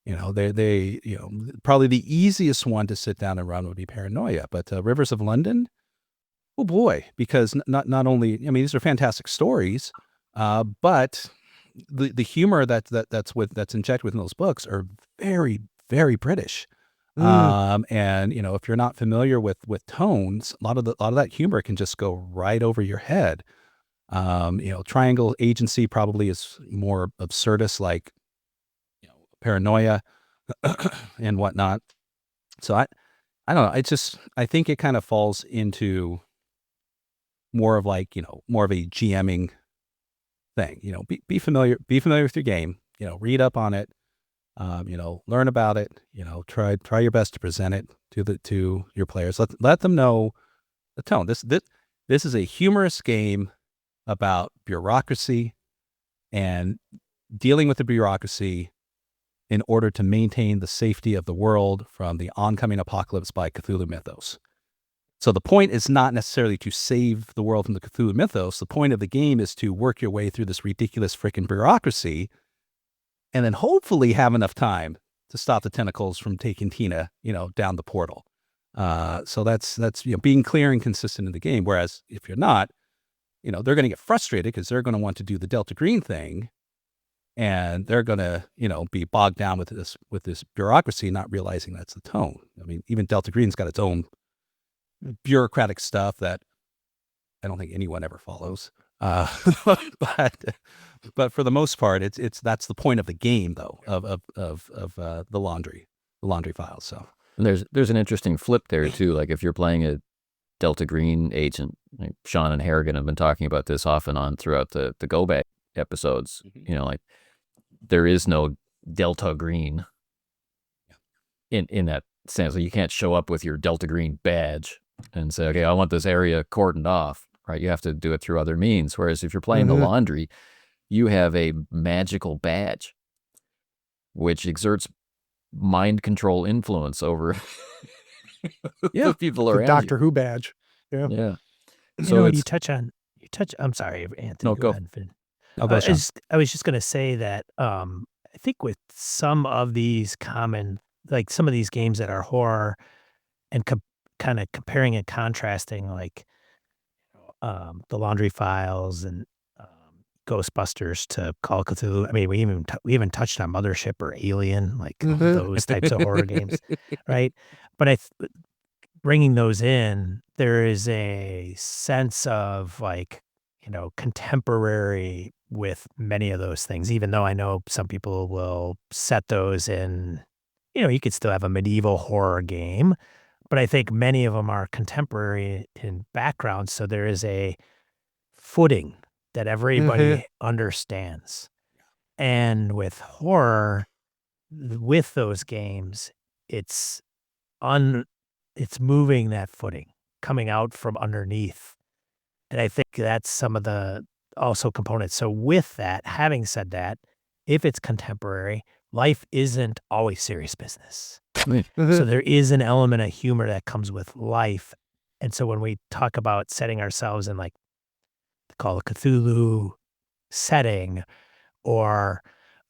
They probably the easiest one to sit down and run would be Paranoia, but Rivers of London, oh boy, because not only these are fantastic stories, but the humor that's injected within those books are very, very British. And if you're not familiar with tones, a lot of that humor can just go right over your head. Triangle Agency probably is more absurdist, like Paranoia and whatnot. So I don't know. I think it kind of falls into more of like more of a GMing thing. Be familiar with your game. Read up on it. Learn about it. Try your best to present it to your players. Let them know the tone. This is a humorous game about bureaucracy and dealing with the bureaucracy in order to maintain the safety of the world from the oncoming apocalypse by Cthulhu mythos. So the point is not necessarily to save the world from the Cthulhu mythos. The point of the game is to work your way through this ridiculous freaking bureaucracy, and then hopefully have enough time to stop the tentacles from taking Tina, down the portal. So that's being clear and consistent in the game. Whereas if you're not, they're going to get frustrated because they're going to want to do the Delta Green thing, and they're going to be bogged down with this bureaucracy, not realizing that's the tone. Even Delta Green's got its own bureaucratic stuff that I don't think anyone ever follows. But for the most part, that's the point of the game, though, of the laundry files. So and there's an interesting flip there too. Like if you're playing a Delta Green agent, like Sean and Harrigan have been talking about this off and on throughout the Go Back episodes. Like there is no Delta Green in that sense. Like you can't show up with your Delta Green badge and say, okay, I want this area cordoned off, right? You have to do it through other means. Whereas if you're playing the laundry, you have a magical badge, which exerts mind control influence over the people around The Doctor you. Who badge. Yeah. Yeah. So you touch. I'm sorry, Anthony. No, go. ahead, Finn. I'll go, Sean. I was just going to say that I think with some of these some of these games that are horror and kind of comparing and contrasting, like the Laundry Files and Ghostbusters to Call of Cthulhu. We even touched on Mothership or Alien, like those types of horror games, right? But bringing those in, there is a sense of contemporary with many of those things, even though I know some people will set those in, you could still have a medieval horror game, but I think many of them are contemporary in background. So there is a footing that everybody understands. And with horror, with those games, it's moving that footing, coming out from underneath. And I think that's some of the also components. So with that, having said that, if it's contemporary, life isn't always serious business. So there is an element of humor that comes with life. And so when we talk about setting ourselves in like the Call of Cthulhu setting or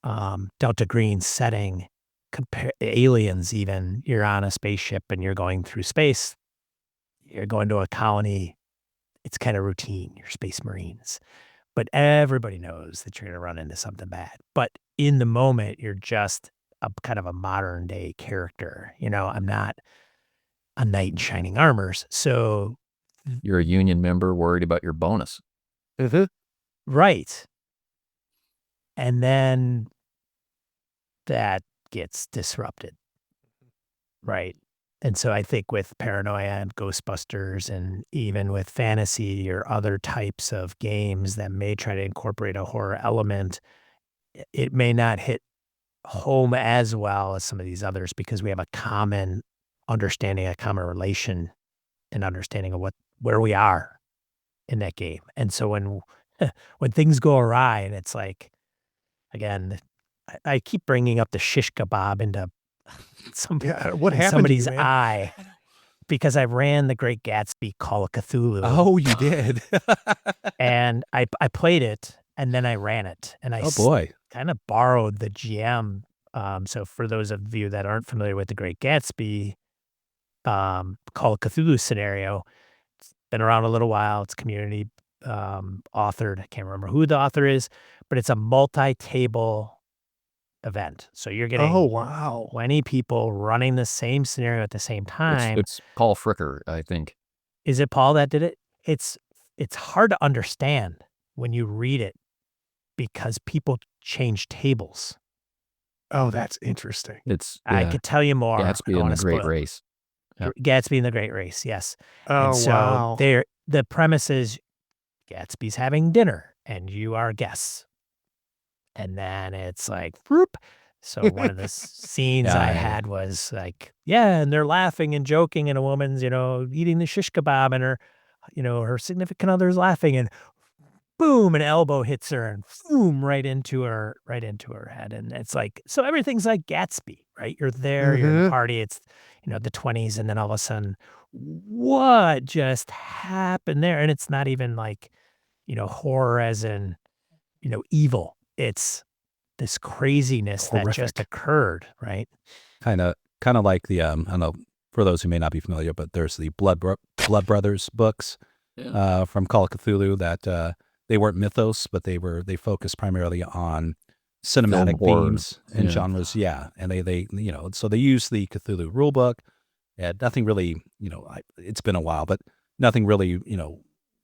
Delta Green setting, aliens even, you're on a spaceship and you're going through space, you're going to a colony, it's kind of routine, you're Space Marines. but everybody knows that you're going to run into something bad. But in the moment, you're just a kind of a modern day character. I'm not a knight in shining armors. So, You're a union member worried about your bonus. right. And then that gets disrupted. Right. And so I think with Paranoia and Ghostbusters and even with fantasy or other types of games that may try to incorporate a horror element, it may not hit home as well as some of these others because we have a common understanding, a common relation and understanding of where we are in that game. And so when things go awry and it's like, again, I keep bringing up the shish kebab into what happened somebody's to you, man? eye because I ran the Great Gatsby Call of Cthulhu. Oh, you did. And I played it and then I ran it and I Oh boy. kind of borrowed the GM. So for those of you that aren't familiar with the Great Gatsby Call of Cthulhu scenario, it's been around a little while. It's community authored. I can't remember who the author is, but it's a multi-table event. So you're getting Oh, wow. 20 people running the same scenario at the same time. It's Paul Fricker, I think. Is it Paul that did it? It's hard to understand when you read it because people change tables. Oh, that's interesting. I could tell you more. Gatsby and the Great Race. Yep. Gatsby and the Great Race, yes. Oh, and so wow. The premise is Gatsby's having dinner and you are guests. And then it's like, whoop. So one of the scenes I had was like, and they're laughing and joking and a woman's, eating the shish kebab and her, her significant other's laughing and boom, an elbow hits her and boom, right into her head. And it's like, so everything's like Gatsby, right? You're there, you're in the party, it's, the 20s. And then all of a sudden, what just happened there? And it's not even like, horror as in, evil. It's this craziness that just occurred, right? Kind of like the I don't know, for those who may not be familiar, but there's the Blood Brothers books from Call of Cthulhu that they weren't mythos, but they focused primarily on cinematic themes and genres. Yeah, and they so they used the Cthulhu rule book. And nothing really, it's been a while, but nothing really,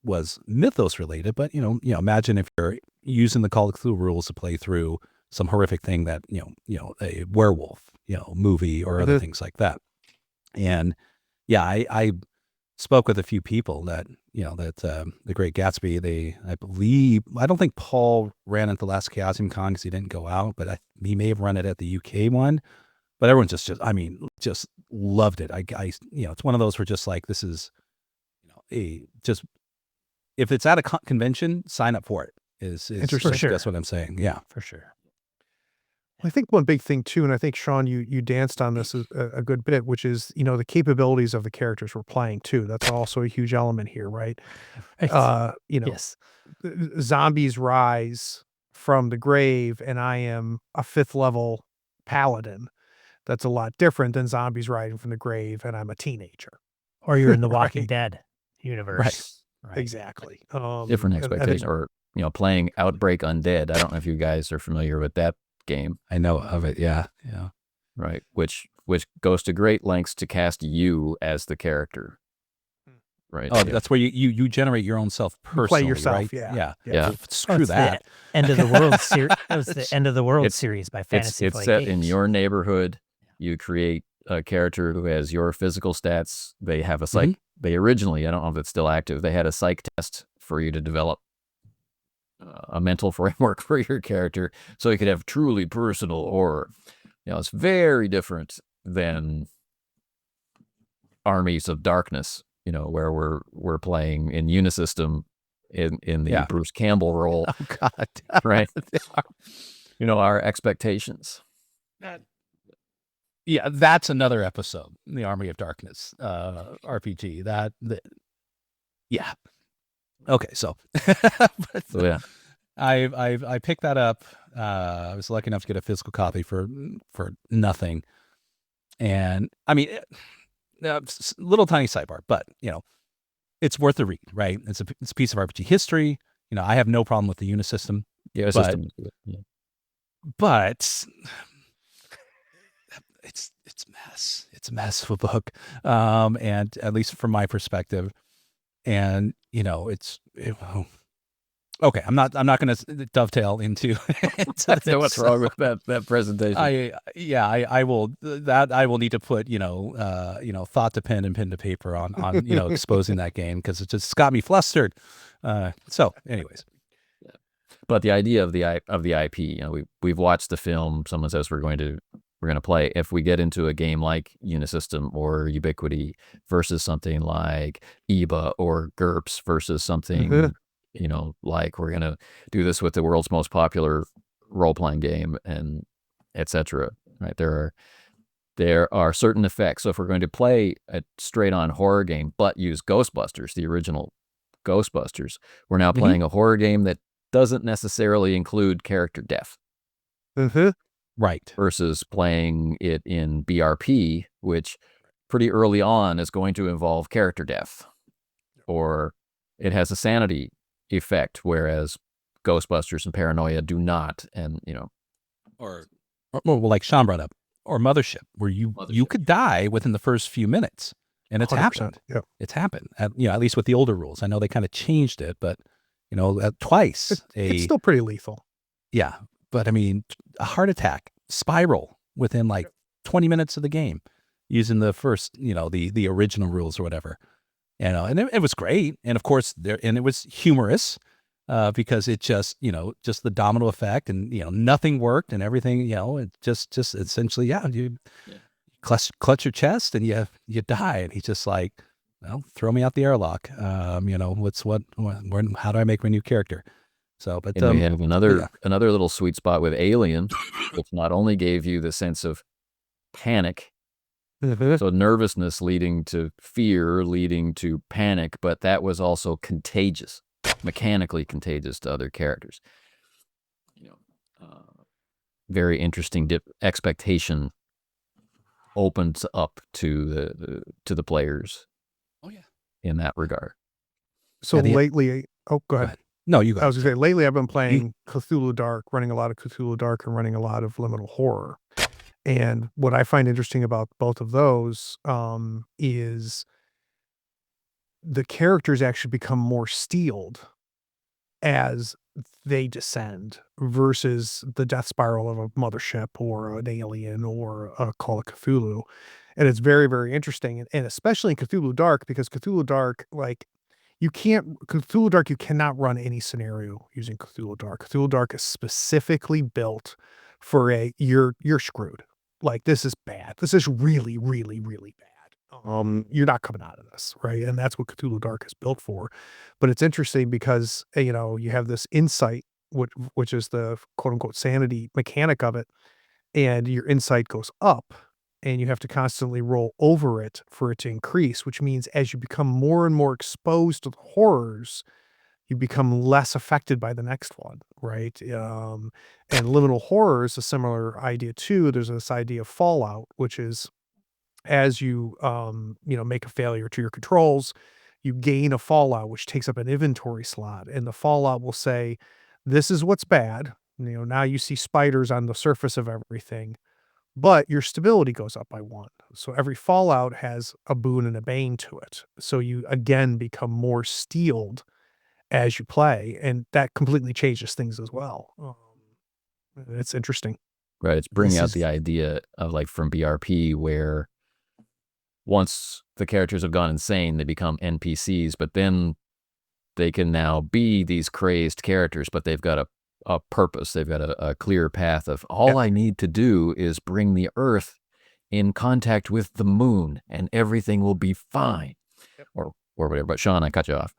was mythos related. But imagine if you're using the Call of Cthulhu rules to play through some horrific thing that a werewolf movie or other things like that. And I spoke with a few people that the Great Gatsby, I don't think Paul ran at the last Chaosium Con because he didn't go out, but he may have run it at the UK one. But everyone just loved it. It's one of those where just like, this is just, if it's at a convention, sign up for it. Is for sure. That's what I'm saying. Yeah, for sure. I think one big thing too, and I think Sean, you danced on this a good bit, which is the capabilities of the characters we're playing too. That's also a huge element here, right? Yes. Zombies rise from the grave, and I am a 5th level paladin. That's a lot different than zombies rising from the grave, and I'm a teenager. Or you're in the Walking Dead universe. Right. Exactly. Different expectation. Or playing Outbreak Undead. I don't know if you guys are familiar with that game. I know of it. Yeah. Right. Which goes to great lengths to cast you as the character. Right. Oh, that's where you generate your own self personally. You play yourself. Right? Yeah. Screw that. End of the world series. That was the End of the World series by Fantasy It's Flight set Games. in your neighborhood. You create a character who has your physical stats. They have a psych. They originally, I don't know if it's still active, they had a psych test for you to develop a mental framework for your character so you could have truly personal horror. It's very different than Armies of Darkness, where we're playing in Unisystem in the Bruce Campbell role. Oh God. Right. Our expectations. Yeah, that's another episode. The Army of Darkness RPG. Yeah. Okay, so I picked that up. I was lucky enough to get a physical copy for nothing. And I mean, little tiny sidebar, but it's worth the read, right? It's a piece of RPG history. I have no problem with the Unisystem, Yeah, it's but just but it's mess. It's a mess of a book, and at least from my perspective, and okay. I'm not going to dovetail into. I know what's wrong with that presentation. I will need to put thought to pen and pen to paper on exposing that game, because it just got me flustered. So anyways. But the idea of the IP, we've watched the film. Someone says we're going to play. If we get into a game like Unisystem or Ubiquity versus something like EBA or GURPS versus something, like we're going to do this with the world's most popular role-playing game, and etc. Right? There are certain effects. So if we're going to play a straight-on horror game but use Ghostbusters, the original Ghostbusters, we're now playing a horror game that doesn't necessarily include character death. Right. Versus playing it in BRP, which pretty early on is going to involve character death, or it has a sanity effect, whereas Ghostbusters and Paranoia do not. And or like Sean brought up, or Mothership, where you could die within the first few minutes, and it's happened. Yep. It's happened. At least with the older rules. I know they kind of changed it, but twice. It's still pretty lethal. Yeah. But I mean, a heart attack spiral within like 20 minutes of the game, using the first, the original rules or whatever, and it was great. And of course and it was humorous, because it just the domino effect, and, nothing worked and everything, it just essentially, you clutch your chest and you die. And he's just like, well, throw me out the airlock. How do I make my new character? So, but we have another little sweet spot with Alien, which not only gave you the sense of panic, so nervousness leading to fear, leading to panic, but that was also contagious, mechanically contagious to other characters. Very interesting expectation opens up to the players. Oh yeah, in that regard. So lately, go ahead. No, you go. I was going to say, lately I've been playing Cthulhu Dark, running a lot of Cthulhu Dark and running a lot of Liminal Horror. And what I find interesting about both of those is the characters actually become more steeled as they descend, versus the death spiral of a Mothership or an Alien or a Call of Cthulhu. And it's very, very interesting. And especially in Cthulhu Dark, because Cthulhu Dark, you cannot run any scenario using Cthulhu Dark. Cthulhu Dark is specifically built for you're screwed. Like, this is bad. This is really, really, really bad. You're not coming out of this, right? And that's what Cthulhu Dark is built for. But it's interesting because, you have this insight, which is the quote unquote sanity mechanic of it. And your insight goes up, and you have to constantly roll over it for it to increase, which means as you become more and more exposed to the horrors, you become less affected by the next one, right? And Liminal Horror is a similar idea too. There's this idea of fallout, which is as you, make a failure to your controls, you gain a fallout, which takes up an inventory slot. And the fallout will say, this is what's bad. Now you see spiders on the surface of everything, but your stability goes up by 1. So every fallout has a boon and a bane to it. So you again become more steeled as you play, and that completely changes things as well. It's interesting. Right. It's bringing out the idea of, like, from BRP, where once the characters have gone insane, they become NPCs, but then they can now be these crazed characters, but they've got a purpose. They've got a clear path of, all I need to do is bring the Earth in contact with the moon and everything will be fine. Or whatever. But Sean, I cut you off.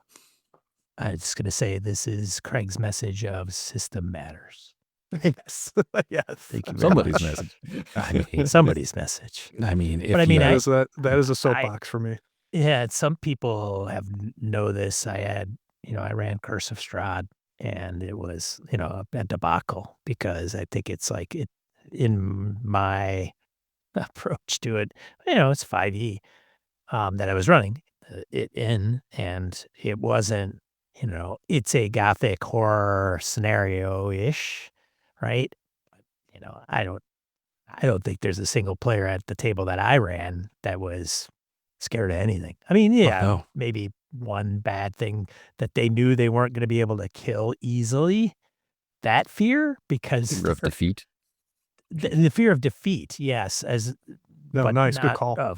I was just going to say, this is Craig's message of system matters. Yes. Yes. Thank you very Somebody's much. message. I mean, somebody's message. I mean, that is a soapbox for me. Yeah, some people know this. I ran Curse of Strahd, and it was, a debacle, because I think it's like in my approach to it, it's 5e that I was running it in, and it wasn't, it's a gothic horror scenario-ish, right? I don't think there's a single player at the table that I ran that was scared of anything. I mean, yeah, no. maybe one bad thing that they knew they weren't going to be able to kill easily. That fear, because Fear of defeat. the fear of defeat, yes, No, but nice, good not call.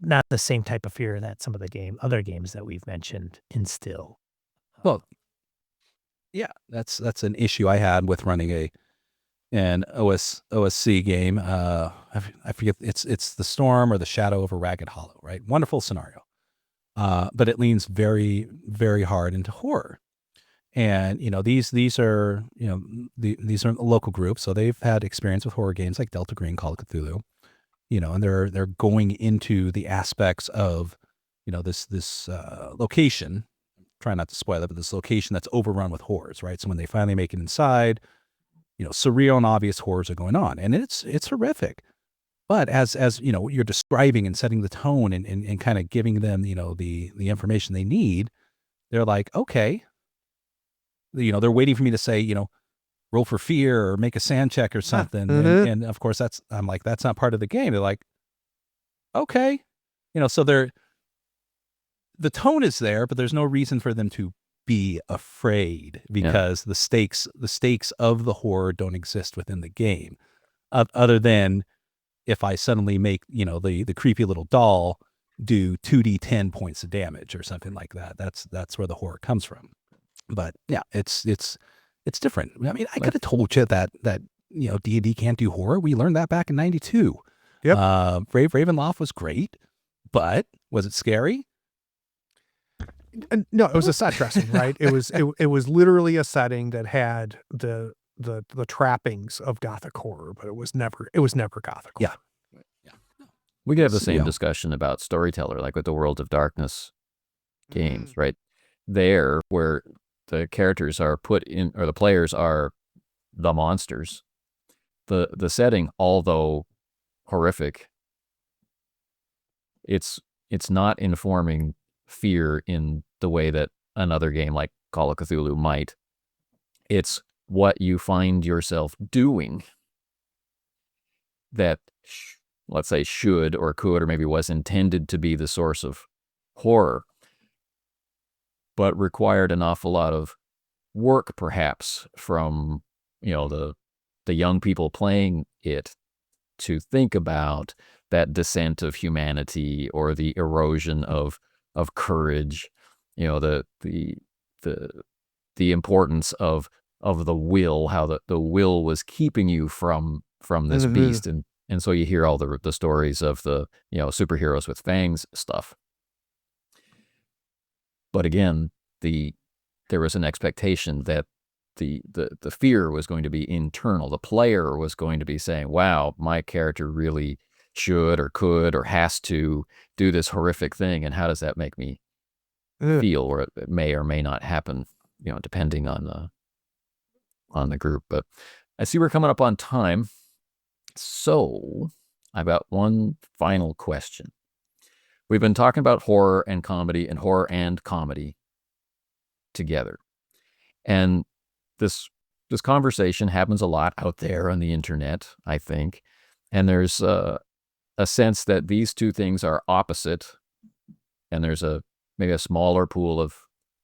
not the same type of fear that some of the other games that we've mentioned instill. Well, yeah, that's an issue I had with running an OSC game. I forget, it's the Storm or the Shadow of a Ragged Hollow, right? Wonderful scenario, but it leans very, very hard into horror. And these are these are local groups, so they've had experience with horror games like Delta Green, Call of Cthulhu, and they're going into the aspects of this location. Try not to spoil it, but this location that's overrun with horrors, right? So when they finally make it inside, surreal and obvious horrors are going on, and it's horrific. But as you're describing and setting the tone and kind of giving them the information they need, they're like, okay. They're waiting for me to say, roll for fear or make a sand check or something. And of course I'm like, that's not part of the game. They're like, okay. So the tone is there, but there's no reason for them to be afraid because the stakes of the horror don't exist within the game. Other than if I suddenly make, the creepy little doll do 2d10 points of damage or something like that. That's where the horror comes from. But yeah, it's different. I mean, I could have told you that D&D can't do horror. We learned that back in '92. Yep. Brave Ravenloft was great, but was it scary? No, it was a set dressing, right? It was literally a setting that had the trappings of gothic horror, but it was never gothic horror. Yeah. We could have the same discussion about Storyteller, like with the World of Darkness games, right? There, where the characters are put in, or the players are the monsters. The setting, although horrific, it's not informing fear in the way that another game like Call of Cthulhu might. It's what you find yourself doing that, let's say, should or could or maybe was intended to be the source of horror, but required an awful lot of work, perhaps, from the young people playing it to think about that descent of humanity or the erosion of courage, the importance of the will, how the will was keeping you from this beast, and so you hear all the stories of the superheroes with fangs stuff. But again, there was an expectation that the fear was going to be internal. The player was going to be saying, wow, my character really should or could or has to do this horrific thing, and how does that make me feel? Or it may or may not happen, depending on the group. But I see we're coming up on time, so I've got one final question. We've been talking about horror and comedy and horror and comedy together. And this conversation happens a lot out there on the internet, I think. And there's a sense that these two things are opposite. And there's maybe a smaller pool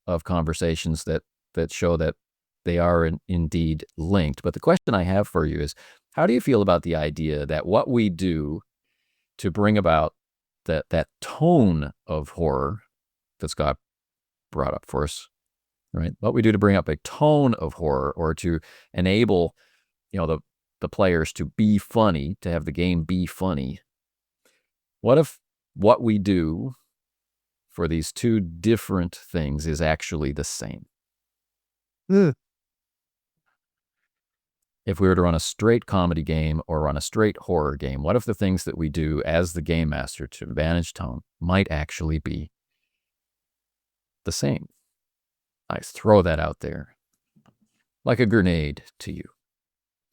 of conversations that show that they are indeed linked. But the question I have for you is, how do you feel about the idea that what we do to bring about that tone of horror that Scott brought up for us, right? What we do to bring up a tone of horror, or to enable, the players to be funny, to have the game be funny. What if what we do for these two different things is actually the same? If we were to run a straight comedy game or run a straight horror game, what if the things that we do as the game master to manage tone might actually be the same? I throw that out there like a grenade to you.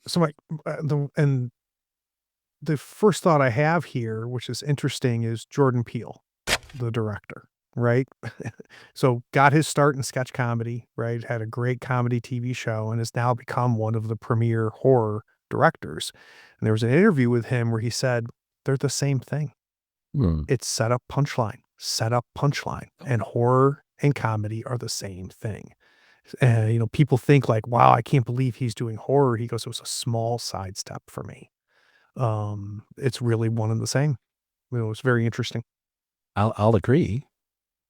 So the first thought I have here, which is interesting, is Jordan Peele, the director, right? So got his start in sketch comedy, right? Had a great comedy TV show and has now become one of the premier horror directors. And there was an interview with him where he said, they're the same thing. Hmm. It's setup, punchline, and horror and comedy are the same thing. People think like, wow, I can't believe he's doing horror. He goes, it was a small sidestep for me. It's really one and the same. It's very interesting. I'll agree,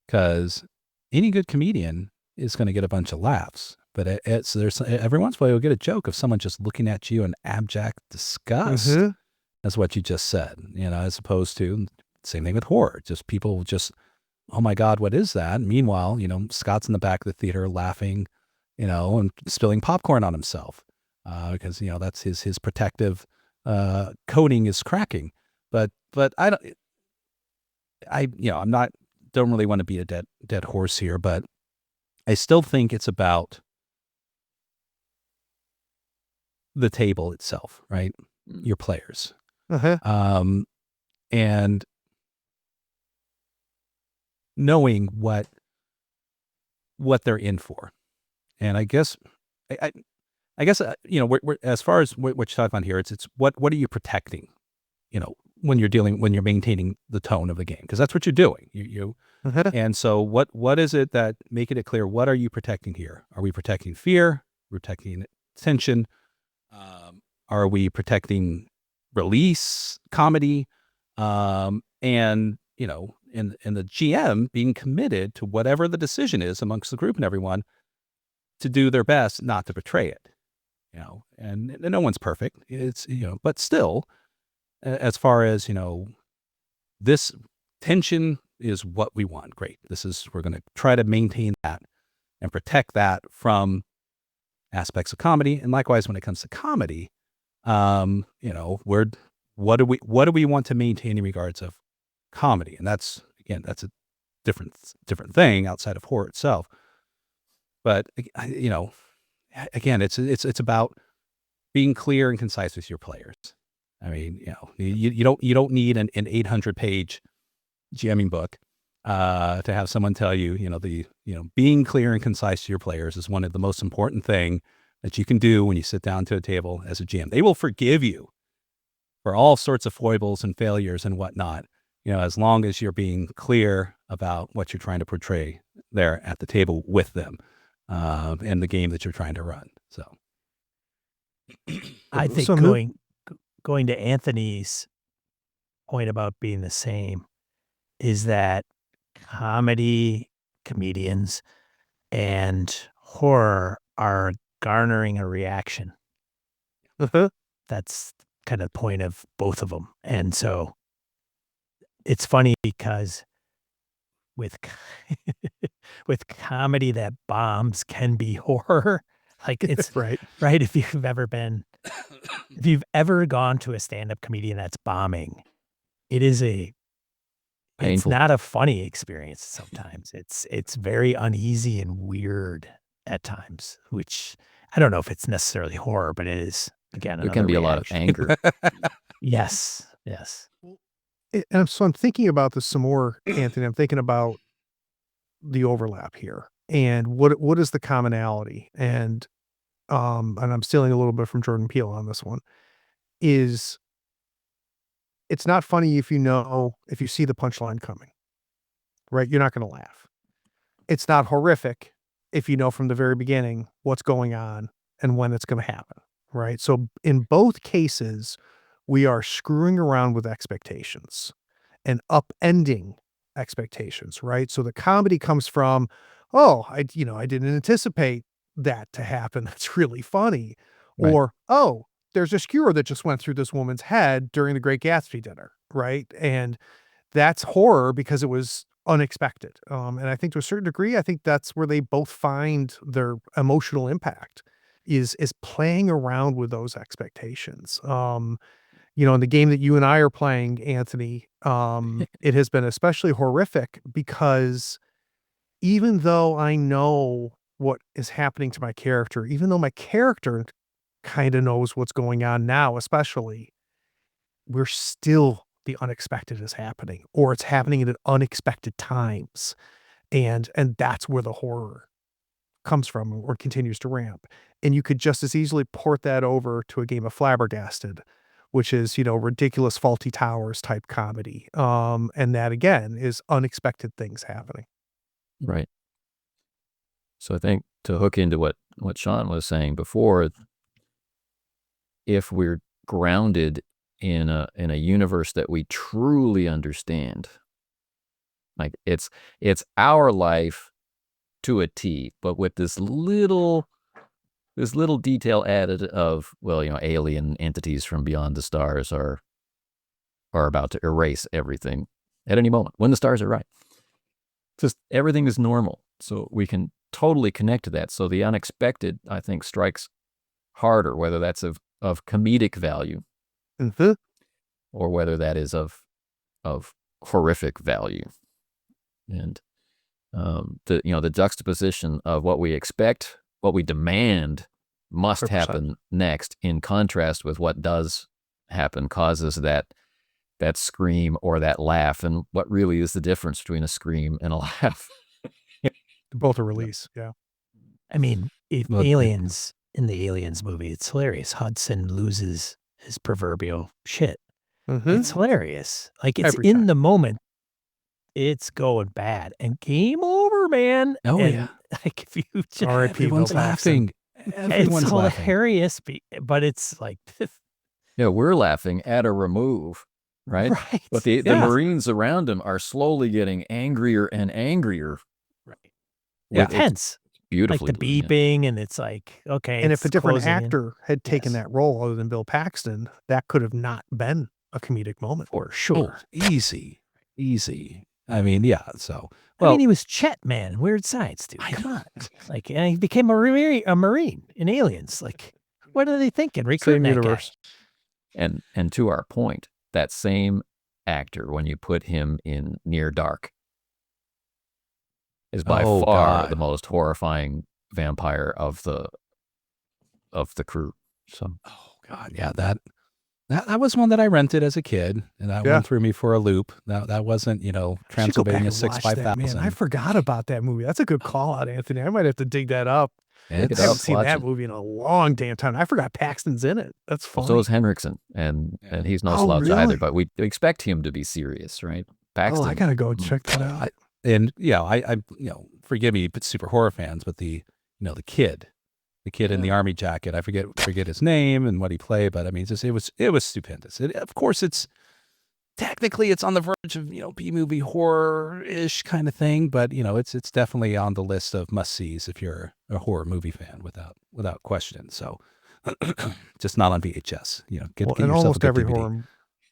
because any good comedian is going to get a bunch of laughs. But there's every once in a while you'll get a joke of someone just looking at you in abject disgust. Mhm. That's what you just said, as opposed to same thing with horror. Just people just, oh my God, what is that? Meanwhile, Scott's in the back of the theater laughing, and spilling popcorn on himself, because that's his protective coating is cracking. But I don't. I'm not, don't really want to be a dead horse here, but I still think it's about the table itself, right? Your players. Uh-huh. And knowing what they're in for. And I guess, we're as far as what you're talking about here, it's what are you protecting, when you're maintaining the tone of the game, because that's what you're doing. Uh-huh. And so what is it that, making it clear, what are you protecting here? Are we protecting fear? Are we protecting tension? Are we protecting release, comedy? And the GM being committed to whatever the decision is amongst the group and everyone to do their best not to betray it, and no one's perfect. It's, but still, as far as, this tension is what we want. Great. We're going to try to maintain that and protect that from aspects of comedy. And likewise, when it comes to comedy, what do we want to maintain in regards of comedy? And that's a different thing outside of horror itself. But, again, it's about being clear and concise with your players. I mean, you don't need an 800-page GMing book to have someone tell you, being clear and concise to your players is one of the most important thing that you can do when you sit down to a table as a GM. They will forgive you for all sorts of foibles and failures and whatnot, as long as you're being clear about what you're trying to portray there at the table with them, and the game that you're trying to run. So I think So going to Anthony's point about being the same is that comedians and horror are garnering a reaction. Uh-huh. That's kind of the point of both of them. And so it's funny because with comedy that bombs can be horror. Like it's Right. right. If you've ever gone to a stand-up comedian that's bombing, it's Painful. not a funny experience sometimes. It's very uneasy and weird at times, which I don't know if it's necessarily horror, but it is, again, There can be a lot of reaction. anger. Yes. And so I'm thinking about this some more, Anthony. I'm thinking about the overlap here and what is the commonality, and I'm stealing a little bit from Jordan Peele on this one, is it's not funny if you see the punchline coming, right? You're not going to laugh. It's not horrific if you know from the very beginning what's going on and when it's going to happen, right? So in both cases, we are screwing around with expectations and upending expectations, right? So the comedy comes from, oh, I didn't anticipate that to happen. That's really funny. Right. Or, oh, there's a skewer that just went through this woman's head during the Great Gatsby dinner, right? And that's horror because it was unexpected. And I think to a certain degree, I think that's where they both find their emotional impact is playing around with those expectations. In the game that you and I are playing, Anthony, it has been especially horrific because even though I know what is happening to my character, even though my character kind of knows what's going on now, especially, we're still, the unexpected is happening, or it's happening at unexpected times. And that's where the horror comes from or continues to ramp. And you could just as easily port that over to a game of Flabbergasted, which is, ridiculous faulty towers type comedy. And that again is unexpected things happening. Right. So I think to hook into what Sean was saying before, if we're grounded in a universe that we truly understand, like it's our life to a T, but with this little detail added of, well, alien entities from beyond the stars are about to erase everything at any moment when the stars are right. Just everything is normal, so we can totally connect to that. So the unexpected, I think, strikes harder, whether that's of comedic value, or whether that is of horrific value. And the juxtaposition of what we expect, what we demand must 100%. happen next, in contrast with what does happen, causes that scream or that laugh. And what really is the difference between a scream and a laugh? Both are release. Yeah. I mean, if Well, aliens in the Aliens movie, it's hilarious. Hudson loses his proverbial shit. It's hilarious. Like, it's Every in time. the moment, it's going bad and game over, man. Oh, And, yeah. like, if you just, R.I.P. Everyone's Bill Paxton. laughing. Everyone's it's laughing. hilarious, but it's like, We're laughing at a remove, right? right. But the Yeah. Marines around him are slowly getting angrier and angrier. Right. With- It's tense. Like Beautifully. the done, yeah. beeping, and it's like, okay. And if a it's different closing in. actor had taken Yes. that role other than Bill Paxton, that could have not been a comedic moment. For sure. Easy. I mean, yeah. So, I mean, he was Chet, man, in Weird Science, dude. I Come know. on. Like, and he became a Marine in Aliens. Like, what are they thinking? Recruiting Same that universe. guy. And to our point, that same actor, when you put him in Near Dark, is by Oh, far God. the most horrifying vampire of the crew. So oh God, yeah, that was one that I rented as a kid, and that Yeah. went through me for a loop. That wasn't, I should go back Transylvania and watch that, man. 65000. I forgot about that movie. That's a good call out, Anthony. I might have to dig that up. Pick it I haven't up, seen watch that it. movie in a long damn time. I forgot Paxton's in it. That's funny. so is Henriksen, and he's no Oh, slouch really? either. But we expect him to be serious, right? Paxton. I gotta go check that out. And yeah, I forgive me, but super horror fans, but the kid in the army jacket, I forget his name and what he played, but I mean, it was stupendous. Of course, it's technically on the verge of B movie horror-ish kind of thing, but it's definitely on the list of must-sees if you're a horror movie fan, without question. So just not on VHS. Get and yourself a good DVD.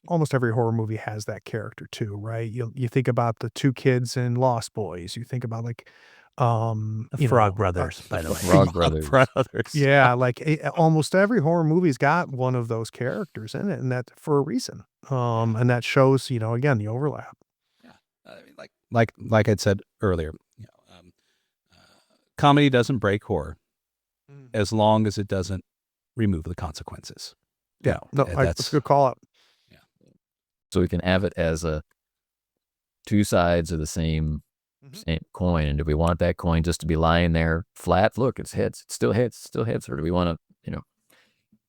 almost every horror movie has that character too, right? You think about the two kids in Lost Boys. You think about like, The Frog Brothers, by the way. Frog Brothers. Brothers. Yeah, like almost every horror movie's got one of those characters in it, and that for a reason. And that shows, again, the overlap. I mean, like I'd said earlier, comedy doesn't break horror as long as it doesn't remove the consequences. Yeah, no, that's- that's a good call out. So we can have it as two sides of the same coin. And do we want that coin just to be lying there flat? Look, it's heads. It still hits. Or do we want to,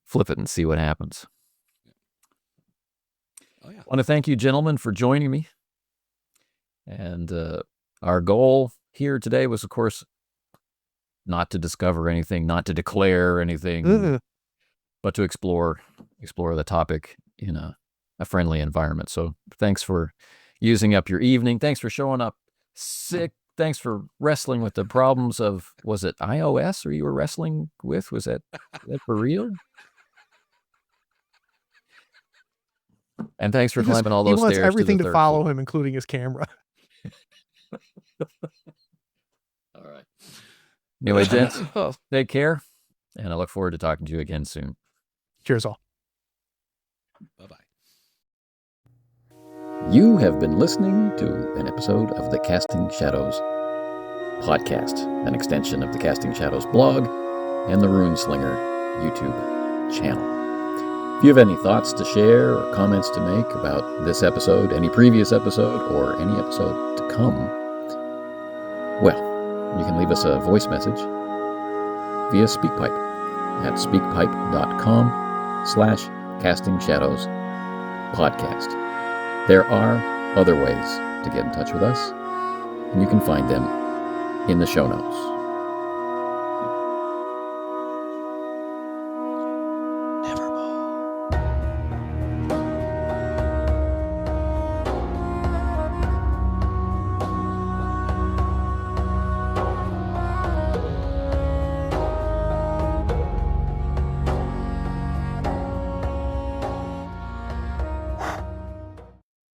flip it and see what happens? Oh yeah. I want to thank you, gentlemen, for joining me. And our goal here today was, of course, not to discover anything, not to declare anything, but to explore the topic in a friendly environment. So thanks for using up your evening. Thanks for showing up sick. Thanks for wrestling with the problems of, was it iOS or you were wrestling with? Was that for real? And thanks for climbing all those He wants stairs. everything to, to the follow floor. him, including his camera. All right. Anyway, gents, take care. And I look forward to talking to you again soon. Cheers, all. Bye-bye. You have been listening to an episode of the Casting Shadows podcast, an extension of the Casting Shadows blog and the Runeslinger YouTube channel. If you have any thoughts to share or comments to make about this episode, any previous episode, or any episode to come, Well, you can leave us a voice message via SpeakPipe at speakpipe.com/castingshadows-podcast. There are other ways to get in touch with us, and you can find them in the show notes.